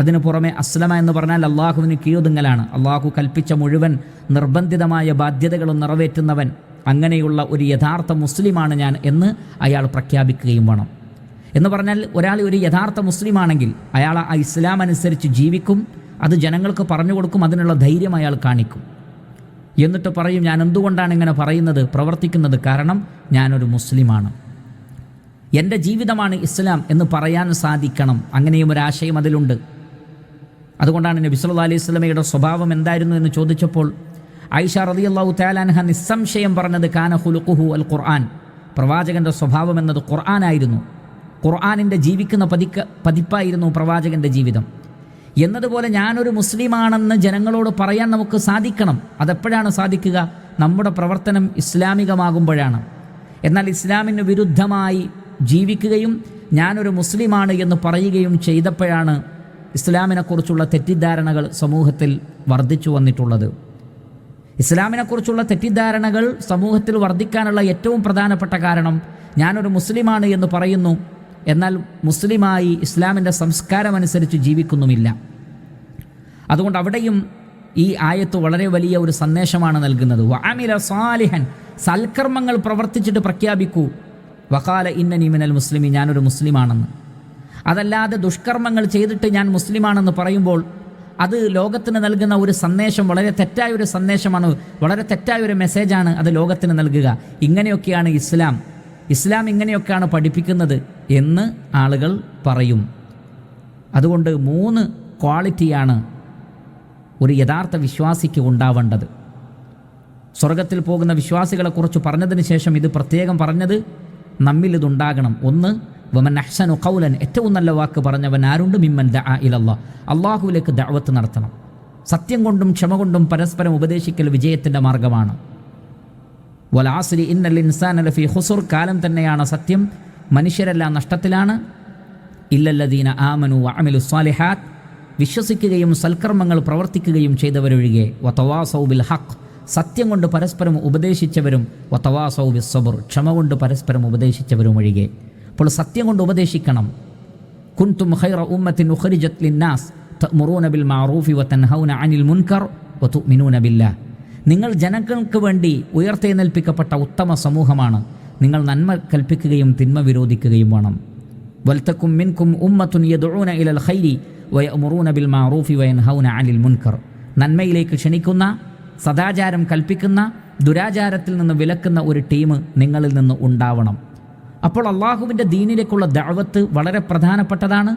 A: അതിനു പുറമെ അസ്ലമ എന്ന് പറഞ്ഞാൽ അള്ളാഹുവിന് കീഴൊതുങ്ങലാണ്. അള്ളാഹു കൽപ്പിച്ച മുഴുവൻ നിർബന്ധിതമായ ബാധ്യതകളും നിറവേറ്റുന്നവൻ. അങ്ങനെയുള്ള ഒരു യഥാർത്ഥ മുസ്ലിമാണ് ഞാൻ എന്ന് അയാൾ പ്രഖ്യാപിക്കുകയും വേണം. എന്ന് പറഞ്ഞാൽ ഒരാൾ ഒരു യഥാർത്ഥ മുസ്ലിമാണെങ്കിൽ അയാൾ ആ ഇസ്ലാം അനുസരിച്ച് ജീവിക്കും, അത് ജനങ്ങൾക്ക് പറഞ്ഞു കൊടുക്കും, അതിനുള്ള ധൈര്യം അയാൾ കാണിക്കും. എന്നിട്ട് പറയും, ഞാൻ എന്തുകൊണ്ടാണ് ഇങ്ങനെ പറയുന്നത്, പ്രവർത്തിക്കുന്നത്? കാരണം ഞാനൊരു മുസ്ലിമാണ്, എൻ്റെ ജീവിതമാണ് ഇസ്ലാം എന്ന് പറയാൻ സാധിക്കണം. അങ്ങനെയും ഒരാശയം അതിലുണ്ട്. അതുകൊണ്ടാണ് നബി സല്ലല്ലാഹു അലൈഹി വസല്ലമയുടെ സ്വഭാവം എന്തായിരുന്നു എന്ന് ചോദിച്ചപ്പോൾ ആയിഷ റളിയല്ലാഹു തആല അൻഹ നിസ്സംശയം പറഞ്ഞത് കാന ഖുലുഖുഹു അൽ ഖുർആൻ, പ്രവാചകൻ്റെ സ്വഭാവം എന്നത് ഖുർആനായിരുന്നു. ഖുർആനിൻ്റെ ജീവിക്കുന്ന പതിപ്പായിരുന്നു പ്രവാചകൻ്റെ ജീവിതം. എന്നതുപോലെ ഞാനൊരു മുസ്ലിമാണെന്ന് ജനങ്ങളോട് പറയാൻ നമുക്ക് സാധിക്കണം. അതെപ്പോഴാണ് സാധിക്കുക? നമ്മുടെ പ്രവർത്തനം ഇസ്ലാമികമാകുമ്പോഴാണ്. എന്നാൽ ഇസ്ലാമിന് വിരുദ്ധമായി ജീവിക്കുകയും ഞാനൊരു മുസ്ലിമാണ് എന്ന് പറയുകയും ചെയ്തപ്പോഴാണ് ഇസ്ലാമിനെക്കുറിച്ചുള്ള തെറ്റിദ്ധാരണകൾ സമൂഹത്തിൽ വർദ്ധിച്ചു വന്നിട്ടുള്ളത്. ഇസ്ലാമിനെക്കുറിച്ചുള്ള തെറ്റിദ്ധാരണകൾ സമൂഹത്തിൽ വർദ്ധിക്കാനുള്ള ഏറ്റവും പ്രധാനപ്പെട്ട കാരണം ഞാനൊരു മുസ്ലിമാണ് എന്ന് പറയുന്നു, എന്നാൽ മുസ്ലിമായി ഇസ്ലാമിൻ്റെ സംസ്കാരമനുസരിച്ച് ജീവിക്കുന്നുമില്ല. അതുകൊണ്ട് അവിടെയും ഈ ആയത്ത് വളരെ വലിയ ഒരു സന്ദേശമാണ് നൽകുന്നത്. വഅമില സാലിഹൻ, സൽക്കർമ്മങ്ങൾ പ്രവർത്തിച്ചിട്ട് പ്രഖ്യാപിക്കൂ. വഖാല ഇന്നനി മിനൽ മുസ്ലിമീൻ, ഞാനൊരു മുസ്ലിമാണെന്ന്. അതല്ലാതെ ദുഷ്കർമ്മങ്ങൾ ചെയ്തിട്ട് ഞാൻ മുസ്ലിമാണെന്ന് പറയുമ്പോൾ അത് ലോകത്തിന് നൽകുന്ന ഒരു സന്ദേശം വളരെ തെറ്റായൊരു സന്ദേശമാണ്, വളരെ തെറ്റായൊരു മെസ്സേജാണ് അത് ലോകത്തിന് നൽകുക. ഇങ്ങനെയൊക്കെയാണ് ഇസ്ലാം ഇങ്ങനെയൊക്കെയാണ് പഠിപ്പിക്കുന്നത് എന്ന് ആളുകൾ പറയും. അതുകൊണ്ട് 3 ക്വാളിറ്റിയാണ് ഒരു യഥാർത്ഥ വിശ്വാസിക്ക് ഉണ്ടാവേണ്ടത്. സ്വർഗത്തിൽ പോകുന്ന വിശ്വാസികളെക്കുറിച്ച് പറഞ്ഞതിന് ശേഷം ഇത് പ്രത്യേകം പറഞ്ഞത് നമ്മിൽ ഇതുണ്ടാകണം. 1, വമൻ അഹ്സനു ഖൗലൻ, ഏറ്റവും നല്ല വാക്ക് പറഞ്ഞവൻ ആരുണ്ട്? മിമ്മൻ ദഅ ഇലല്ലാഹ്, അള്ളാഹുവിലേക്ക് ദഅവത്ത് നടത്തണം. സത്യം കൊണ്ടും ക്ഷമ കൊണ്ടും പരസ്പരം ഉപദേശിക്കൽ വിജയത്തിൻ്റെ മാർഗമാണ്. വലാസ്രി ഇന്നൽ ഇൻസാന ലഫീ ഖുസ്ർ, കാലം തന്നെയാണ് സത്യം, മനുഷ്യരെല്ലാം നഷ്ടത്തിലാണ്. ഇല്ലല്ലദീന ആമനു വഅമിലു സ്വാലിഹാത്ത്, വിശ്വസിക്കുകയും സൽക്കർമ്മങ്ങൾ പ്രവർത്തിക്കുകയും ചെയ്തവരൊഴികെ. വതവാസൗ ബിൽ ഹഖ്, സത്യം കൊണ്ട് പരസ്പരം ഉപദേശിച്ചവരും. വതവാസൗ ബിസ് സബ്ർ, ക്ഷമ കൊണ്ട് പരസ്പരം ഉപദേശിച്ചവരും ഒഴികെ. അപ്പോൾ സത്യം കൊണ്ട് ഉപദേശിക്കണം. കുൻതും ഖൈറ ഉമ്മത്തിൻ ഉഖ്രിജത് ലിന്നാസ് തഅ്മുറൂന ബിൽ മഅറൂഫി വതൻഹൗന അനിൽ മുൻകർ വതുഅ്മിനൂന ബില്ലാഹ്, നിങ്ങൾ ജനങ്ങൾക്ക് വേണ്ടി ഉയർത്തെഴുന്നേൽപ്പിക്കപ്പെട്ട ഉത്തമ സമൂഹമാണ്. നിങ്ങൾ നന്മ കൽപ്പിക്കുകയും തിന്മ വിരോധിക്കുകയും വേണം. വൽതകും മിൻകും ഉമ്മത്തുൻ യദ്ഊന ഇലൽ ഖൈരി വയഅ്മുറൂന ബിൽ മഅറൂഫി വയൻഹൗന അനിൽ മുൻകർ, നന്മയിലേക്ക് ക്ഷണിക്കുന്ന, സദാചാരം കൽപ്പിക്കുന്ന, ദുരാചാരത്തിൽ നിന്ന് വിലക്കുന്ന ഒരു ടീം നിങ്ങളിൽ നിന്ന് ഉണ്ടാവണം. അപ്പോൾ അള്ളാഹുവിൻ്റെ ദീനിലേക്കുള്ള ദഅവത്ത് വളരെ പ്രധാനപ്പെട്ടതാണ്.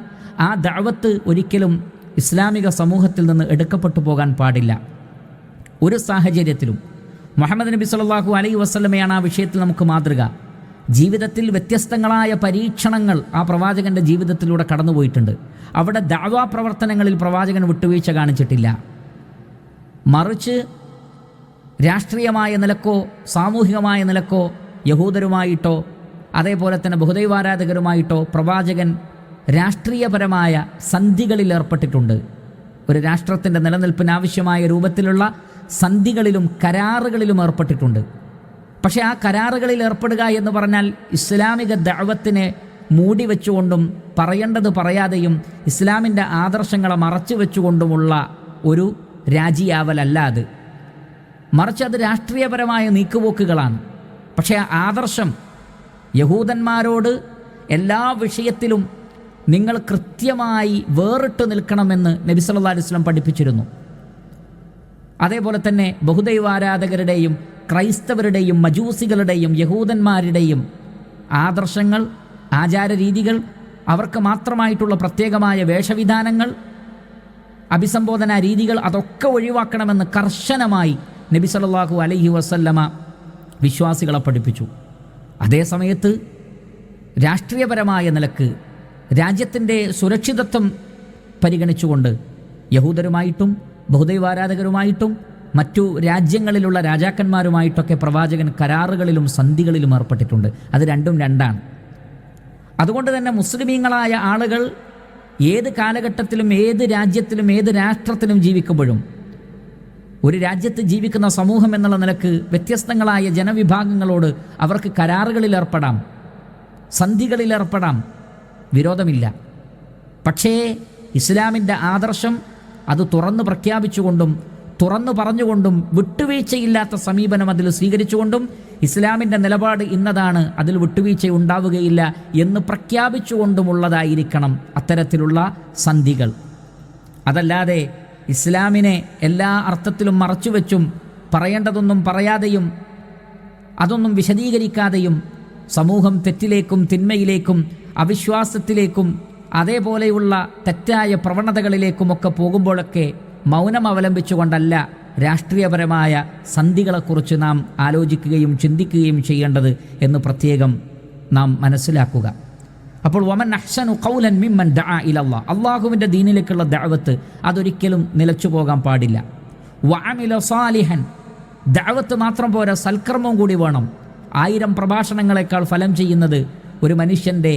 A: ആ ദഅവത്ത് ഒരിക്കലും ഇസ്ലാമിക സമൂഹത്തിൽ നിന്ന് എടുക്കപ്പെട്ടു പോകാൻ പാടില്ല. ഒരു സാഹചര്യത്തിലും മുഹമ്മദ് നബി സല്ലല്ലാഹു അലൈഹി വസല്ലമയാണ് ആ വിഷയത്തിൽ നമുക്ക് മാതൃക. ജീവിതത്തിൽ വ്യത്യസ്തങ്ങളായ പരീക്ഷണങ്ങൾ ആ പ്രവാചകൻ്റെ ജീവിതത്തിലൂടെ കടന്നുപോയിട്ടുണ്ട്. അവിടെ ദഅവാ പ്രവർത്തനങ്ങളിൽ പ്രവാചകൻ വിട്ടുവീഴ്ച കാണിച്ചിട്ടില്ല. മറിച്ച് രാഷ്ട്രീയമായ നിലക്കോ സാമൂഹികമായ നിലക്കോ യഹൂദരുമായിട്ടോ അതേപോലെ തന്നെ ബഹുദൈവാരാധകരുമായിട്ടോ പ്രവാചകൻ രാഷ്ട്രീയപരമായ സന്ധികളിൽ ഏർപ്പെട്ടിട്ടുണ്ട്. ഒരു രാഷ്ട്രത്തിൻ്റെ നിലനിൽപ്പിന് ആവശ്യമായ രൂപത്തിലുള്ള സന്ധികളിലും കരാറുകളിലും ഏർപ്പെട്ടിട്ടുണ്ട്. പക്ഷേ ആ കരാറുകളിൽ ഏർപ്പെടുക എന്ന് പറഞ്ഞാൽ ഇസ്ലാമിക ദഅവത്തിനെ മൂടി വെച്ചുകൊണ്ടും പറയേണ്ടത് പറയാതെയും ഇസ്ലാമിൻ്റെ ആദർശങ്ങളെ മറച്ചു വെച്ചുകൊണ്ടുമുള്ള ഒരു രാജിയാവലല്ല അത്. മറിച്ച് അത് രാഷ്ട്രീയപരമായ നീക്കുപോക്കുകളാണ്. പക്ഷേ ആദർശം യഹൂദന്മാരോട് എല്ലാ വിഷയത്തിലും നിങ്ങൾ കൃത്യമായി വേറിട്ട് നിൽക്കണമെന്ന് നബി സല്ലല്ലാഹു അലൈഹി വസല്ലം പഠിപ്പിച്ചിരുന്നു. അതേപോലെ തന്നെ ബഹുദൈവാരാധകരുടെയും ക്രൈസ്തവരുടെയും മജൂസികളുടെയും യഹൂദന്മാരുടെയും ആദർശങ്ങൾ, ആചാരരീതികൾ, അവർക്ക് മാത്രമായിട്ടുള്ള പ്രത്യേകമായ വേഷവിധാനങ്ങൾ, അഭിസംബോധനാ രീതികൾ, അതൊക്കെ ഒഴിവാക്കണമെന്ന് കർശനമായി നബി സല്ലല്ലാഹു അലൈഹി വസല്ലമ വിശ്വാസികളെ പഠിപ്പിച്ചു. അതേസമയത്ത് രാഷ്ട്രീയപരമായ നിലക്ക് രാജ്യത്തിൻ്റെ സുരക്ഷിതത്വം പരിഗണിച്ചുകൊണ്ട് യഹൂദരുമായിട്ടും ബഹുദൈവാരാധകരുമായിട്ടും മറ്റു രാജ്യങ്ങളിലുള്ള രാജാക്കന്മാരുമായിട്ടൊക്കെ പ്രവാചകൻ കരാറുകളിലും സന്ധികളിലും ഏർപ്പെട്ടിട്ടുണ്ട്. അത് രണ്ടും രണ്ടാണ്. അതുകൊണ്ട് തന്നെ മുസ്ലിമീങ്ങളായ ആളുകൾ ഏത് കാലഘട്ടത്തിലും ഏത് രാജ്യത്തിലും ഏത് രാഷ്ട്രത്തിലും ജീവിക്കുമ്പോഴും ഒരു രാജ്യത്ത് ജീവിക്കുന്ന സമൂഹം എന്നുള്ള നിലക്ക് വ്യത്യസ്തങ്ങളായ ജനവിഭാഗങ്ങളോട് അവർക്ക് കരാറുകളിൽ ഏർപ്പെടാം, സന്ധികളിൽ ഏർപ്പെടാം, വിരോധമില്ല. പക്ഷേ ഇസ്ലാമിൻ്റെ ആദർശം അത് തുറന്നു പ്രഖ്യാപിച്ചുകൊണ്ടും തുറന്നു പറഞ്ഞുകൊണ്ടും വിട്ടുവീഴ്ചയില്ലാത്ത സമീപനം അതിൽ സ്വീകരിച്ചുകൊണ്ടും ഇസ്ലാമിൻ്റെ നിലപാട് ഇന്നതാണ്, അതിൽ വിട്ടുവീഴ്ച ഉണ്ടാവുകയില്ല എന്ന് പ്രഖ്യാപിച്ചുകൊണ്ടുമുള്ളതായിരിക്കണം അത്തരത്തിലുള്ള സന്ധികൾ. അതല്ലാതെ ഇസ്ലാമിനെ എല്ലാ അർത്ഥത്തിലും മറച്ചുവെച്ചും പറയേണ്ടതൊന്നും പറയാതെയും അതൊന്നും വിശദീകരിക്കാതെയും സമൂഹം തെറ്റിലേക്കും തിന്മയിലേക്കും അവിശ്വാസത്തിലേക്കും അതേപോലെയുള്ള തെറ്റായ പ്രവണതകളിലേക്കുമൊക്കെ പോകുമ്പോഴൊക്കെ മൗനം അവലംബിച്ചുകൊണ്ടല്ല രാഷ്ട്രീയപരമായ സന്ധികളെക്കുറിച്ച് നാം ആലോചിക്കുകയും ചിന്തിക്കുകയും ചെയ്യേണ്ടത് എന്ന് പ്രത്യേകം നാം മനസ്സിലാക്കുക. അപ്പോൾ വമൻ അഹ്സനു ഖൗലൻ മിമ്മൻ ദഅ ഇലല്ലാഹ്, അള്ളാഹുവിൻ്റെ ദീനിലേക്കുള്ള ദഅവത്ത് അതൊരിക്കലും നിലച്ചു പോകാൻ പാടില്ല. വഅമില സാലിഹൻ, ദഅവത്ത് മാത്രം പോരാ, സൽക്കർമ്മവും കൂടി വേണം. 1000 പ്രഭാഷണങ്ങളെക്കാൾ ഫലം ചെയ്യുന്നത് ഒരു മനുഷ്യൻ്റെ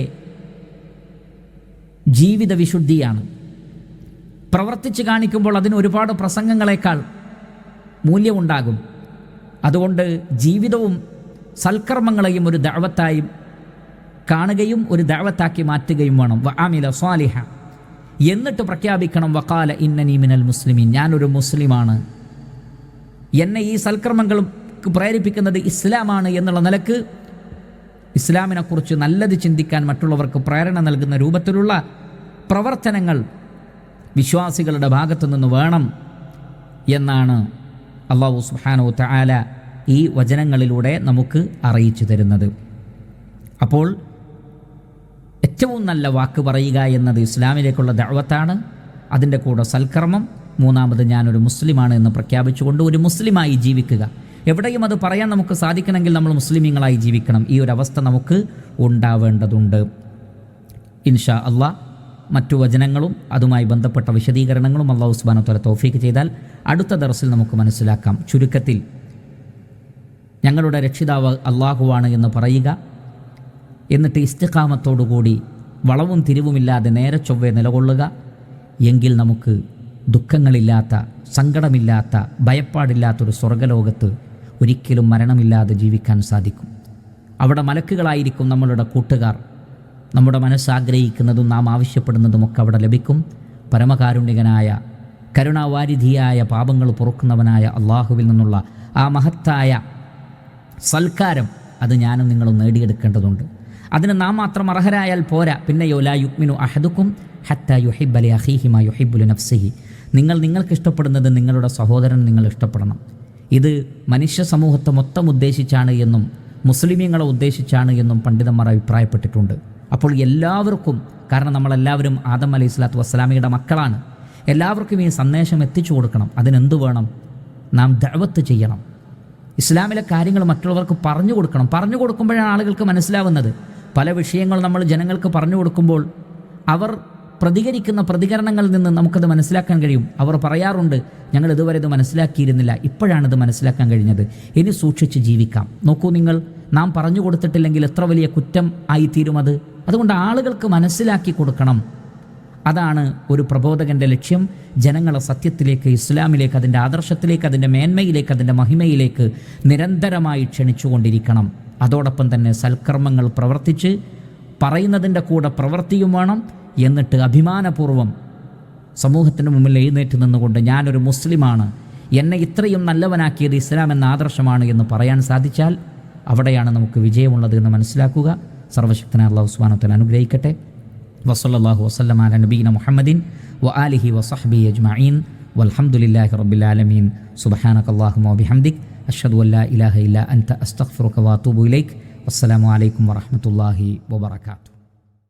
A: ജീവിത വിശുദ്ധിയാണ്. പ്രവർത്തിച്ച് കാണിക്കുമ്പോൾ അതിന് ഒരുപാട് പ്രസംഗങ്ങളെക്കാൾ മൂല്യമുണ്ടാകും. അതുകൊണ്ട് ജീവിതവും സൽക്കർമ്മങ്ങളെയും ഒരു ദഅവത്തായി കാണുകയും ഒരു ദഅവത്താക്കി മാറ്റുകയും വേണം. വഅമില സാലിഹ, എന്നിട്ട് പ്രഖ്യാപിക്കണം വഖാല ഇന്നനി മിനൽ മുസ്ലിമീൻ, ഞാനൊരു മുസ്ലിമാണ്, എന്നെ ഈ സൽക്കർമ്മങ്ങൾക്ക് പ്രേരിപ്പിക്കുന്നത് ഇസ്ലാമാണ് എന്നുള്ള നിലക്ക് ഇസ്ലാമിനെക്കുറിച്ച് നല്ലത് ചിന്തിക്കാൻ മറ്റുള്ളവർക്ക് പ്രേരണ നൽകുന്ന രൂപത്തിലുള്ള പ്രവർത്തനങ്ങൾ വിശ്വാസികളുടെ ഭാഗത്തു നിന്ന് വേണം എന്നാണ് അല്ലാഹു സുബ്ഹാനഹു തആല ഈ വചനങ്ങളിലൂടെ നമുക്ക് അറിയിച്ചു തരുന്നത്. അപ്പോൾ ഏറ്റവും നല്ല വാക്ക് പറയുക എന്നത് ഇസ്ലാമിലേക്കുള്ള ദഅവത്താണ്. അതിൻ്റെ കൂടെ സൽക്കർമ്മം, മൂന്നാമത് ഞാനൊരു മുസ്ലിമാണ് എന്ന് പ്രഖ്യാപിച്ചുകൊണ്ട് ഒരു മുസ്ലിമായി ജീവിക്കുക. എവിടെയും അത് പറയാൻ നമുക്ക് സാധിക്കണമെങ്കിൽ നമ്മൾ മുസ്ലിമീങ്ങളായി ജീവിക്കണം. ഈ ഒരു അവസ്ഥ നമുക്ക് ഉണ്ടാവേണ്ടതുണ്ട്. ഇൻഷാ അല്ലാഹ് മറ്റു വചനങ്ങളും അതുമായി ബന്ധപ്പെട്ട വിശദീകരണങ്ങളും അല്ലാഹു സുബ്ഹാനഹു വ തആല തൗഫീഖ് ചെയ്താൽ അടുത്ത ദർസിൽ നമുക്ക് മനസ്സിലാക്കാം. ചുരുക്കത്തിൽ ഞങ്ങളുടെ രക്ഷിതാവ് അല്ലാഹുവാണ് എന്ന് പറയുക, എന്നിട്ട് ഇസ്തിഖാമത്തോടുകൂടി വളവും തിരിവുമില്ലാതെ നേരെ ചൊവ്വേ നിലകൊള്ളുക. എങ്കിൽ നമുക്ക് ദുഃഖങ്ങളില്ലാത്ത, സങ്കടമില്ലാത്ത, ഭയപ്പാടില്ലാത്തൊരു സ്വർഗ്ഗലോകത്ത് ഒരിക്കലും മരണമില്ലാതെ ജീവിക്കാൻ സാധിക്കും. അവിടെ മലക്കുകളായിരിക്കും നമ്മളുടെ കൂട്ടുകാർ. നമ്മുടെ മനസ്സാഗ്രഹിക്കുന്നതും നാം ആവശ്യപ്പെടുന്നതുമൊക്കെ അവിടെ ലഭിക്കും. പരമകാരുണ്യകനായ, കരുണാവാരിധിയായ, പാപങ്ങൾ പൊറുക്കുന്നവനായ അള്ളാഹുവിൽ നിന്നുള്ള ആ മഹത്തായ സൽക്കാരം അത് ഞാനും നിങ്ങളും നേടിയെടുക്കേണ്ടതുണ്ട്. അതിന് നാം മാത്രം അർഹരായാൽ പോരാ. പിന്നെയോ ലാ യുഅ്മിനു അഹദുക്കും ഹത്താ യുഹിബ്ബ ലി അഖീഹി മാ യുഹിബ്ബു ലി നഫ്സിഹി. നിങ്ങൾക്ക് ഇഷ്ടപ്പെടുന്നത് നിങ്ങളുടെ സഹോദരൻ നിങ്ങൾ ഇഷ്ടപ്പെടണം. ഇത് മനുഷ്യ സമൂഹത്തെ മൊത്തം ഉദ്ദേശിച്ചാണ് എന്നും മുസ്ലിമീങ്ങളെ ഉദ്ദേശിച്ചാണ് എന്നും പണ്ഡിതന്മാർ അഭിപ്രായപ്പെട്ടിട്ടുണ്ട്. അപ്പോൾ എല്ലാവർക്കും, കാരണം നമ്മളെല്ലാവരും ആദം അലൈഹി സ്വലാത്തു വസ്സലാമയുടെ മക്കളാണ്, എല്ലാവർക്കും ഈ സന്ദേശം എത്തിച്ചു കൊടുക്കണം. അതിനെന്ത് വേണം? നാം ദഅവത്ത് ചെയ്യണം. ഇസ്ലാമിലെ കാര്യങ്ങൾ മറ്റുള്ളവർക്ക് പറഞ്ഞു കൊടുക്കണം. പറഞ്ഞു കൊടുക്കുമ്പോഴാണ് ആളുകൾക്ക് മനസ്സിലാവുന്നത്. പല വിഷയങ്ങൾ നമ്മൾ ജനങ്ങൾക്ക് പറഞ്ഞു കൊടുക്കുമ്പോൾ അവർ പ്രതികരിക്കുന്ന പ്രതികരണങ്ങളിൽ നിന്ന് നമുക്കത് മനസ്സിലാക്കാൻ കഴിയും. അവർ പറയാറുണ്ട്, ഞങ്ങൾ ഇതുവരെ ഇത് മനസ്സിലാക്കിയിരുന്നില്ല, ഇപ്പോഴാണിത് മനസ്സിലാക്കാൻ കഴിഞ്ഞത്, ഇനി സൂക്ഷിച്ച് ജീവിക്കാം. നോക്കൂ നിങ്ങൾ, നാം പറഞ്ഞു കൊടുത്തിട്ടില്ലെങ്കിൽ എത്ര വലിയ കുറ്റം ആയിത്തീരും അത്. അതുകൊണ്ട് ആളുകൾക്ക് മനസ്സിലാക്കി കൊടുക്കണം. അതാണ് ഒരു പ്രബോധകൻ്റെ ലക്ഷ്യം. ജനങ്ങളെ സത്യത്തിലേക്ക്, ഇസ്ലാമിലേക്ക്, അതിൻ്റെ ആദർശത്തിലേക്ക്, അതിൻ്റെ മേന്മയിലേക്ക്, അതിൻ്റെ മഹിമയിലേക്ക് നിരന്തരമായി ക്ഷണിച്ചുകൊണ്ടിരിക്കണം. അതോടൊപ്പം തന്നെ സൽക്കർമ്മങ്ങൾ പ്രവർത്തിച്ച് പറയുന്നതിൻ്റെ കൂടെ പ്രവൃത്തിയും വേണം. എന്നിട്ട് അഭിമാനപൂർവ്വം സമൂഹത്തിന് മുമ്പിൽ എഴുന്നേറ്റ് നിന്നുകൊണ്ട് ഞാനൊരു മുസ്ലിമാണ്, എന്നെ ഇത്രയും നല്ലവനാക്കിയത് ഇസ്ലാം എന്ന ആദർശമാണ് എന്ന് പറയാൻ സാധിച്ചാൽ അവിടെയാണ് നമുക്ക് വിജയമുള്ളത് എന്ന് മനസ്സിലാക്കുക. സർവശക്തനായ അല്ലാഹു സുബ്ഹാനഹു വ തആല അനുഗ്രഹിക്കട്ടെ. വസല്ലല്ലാഹു വസല്ലമ അലാ നബീന മുഹമ്മദിൻ വ ആലിഹി വസഹ്ബിഹി അജ്മഈൻ വൽഹംദുലില്ലാഹി റബ്ബിൽ ആലമീൻ. സുബ്ഹാനകല്ലാഹുമ്മ വബിഹംദിക് അഷ്ഹദു അല്ലാ ഇലാഹ ഇല്ലാ അൻത അസ്തഗ്ഫിറുക വ അതൂബു ഇലൈക്. വസ്സലാമു അലൈക്കും വറഹ്മത്തുള്ളാഹി വബറകാതുഹു.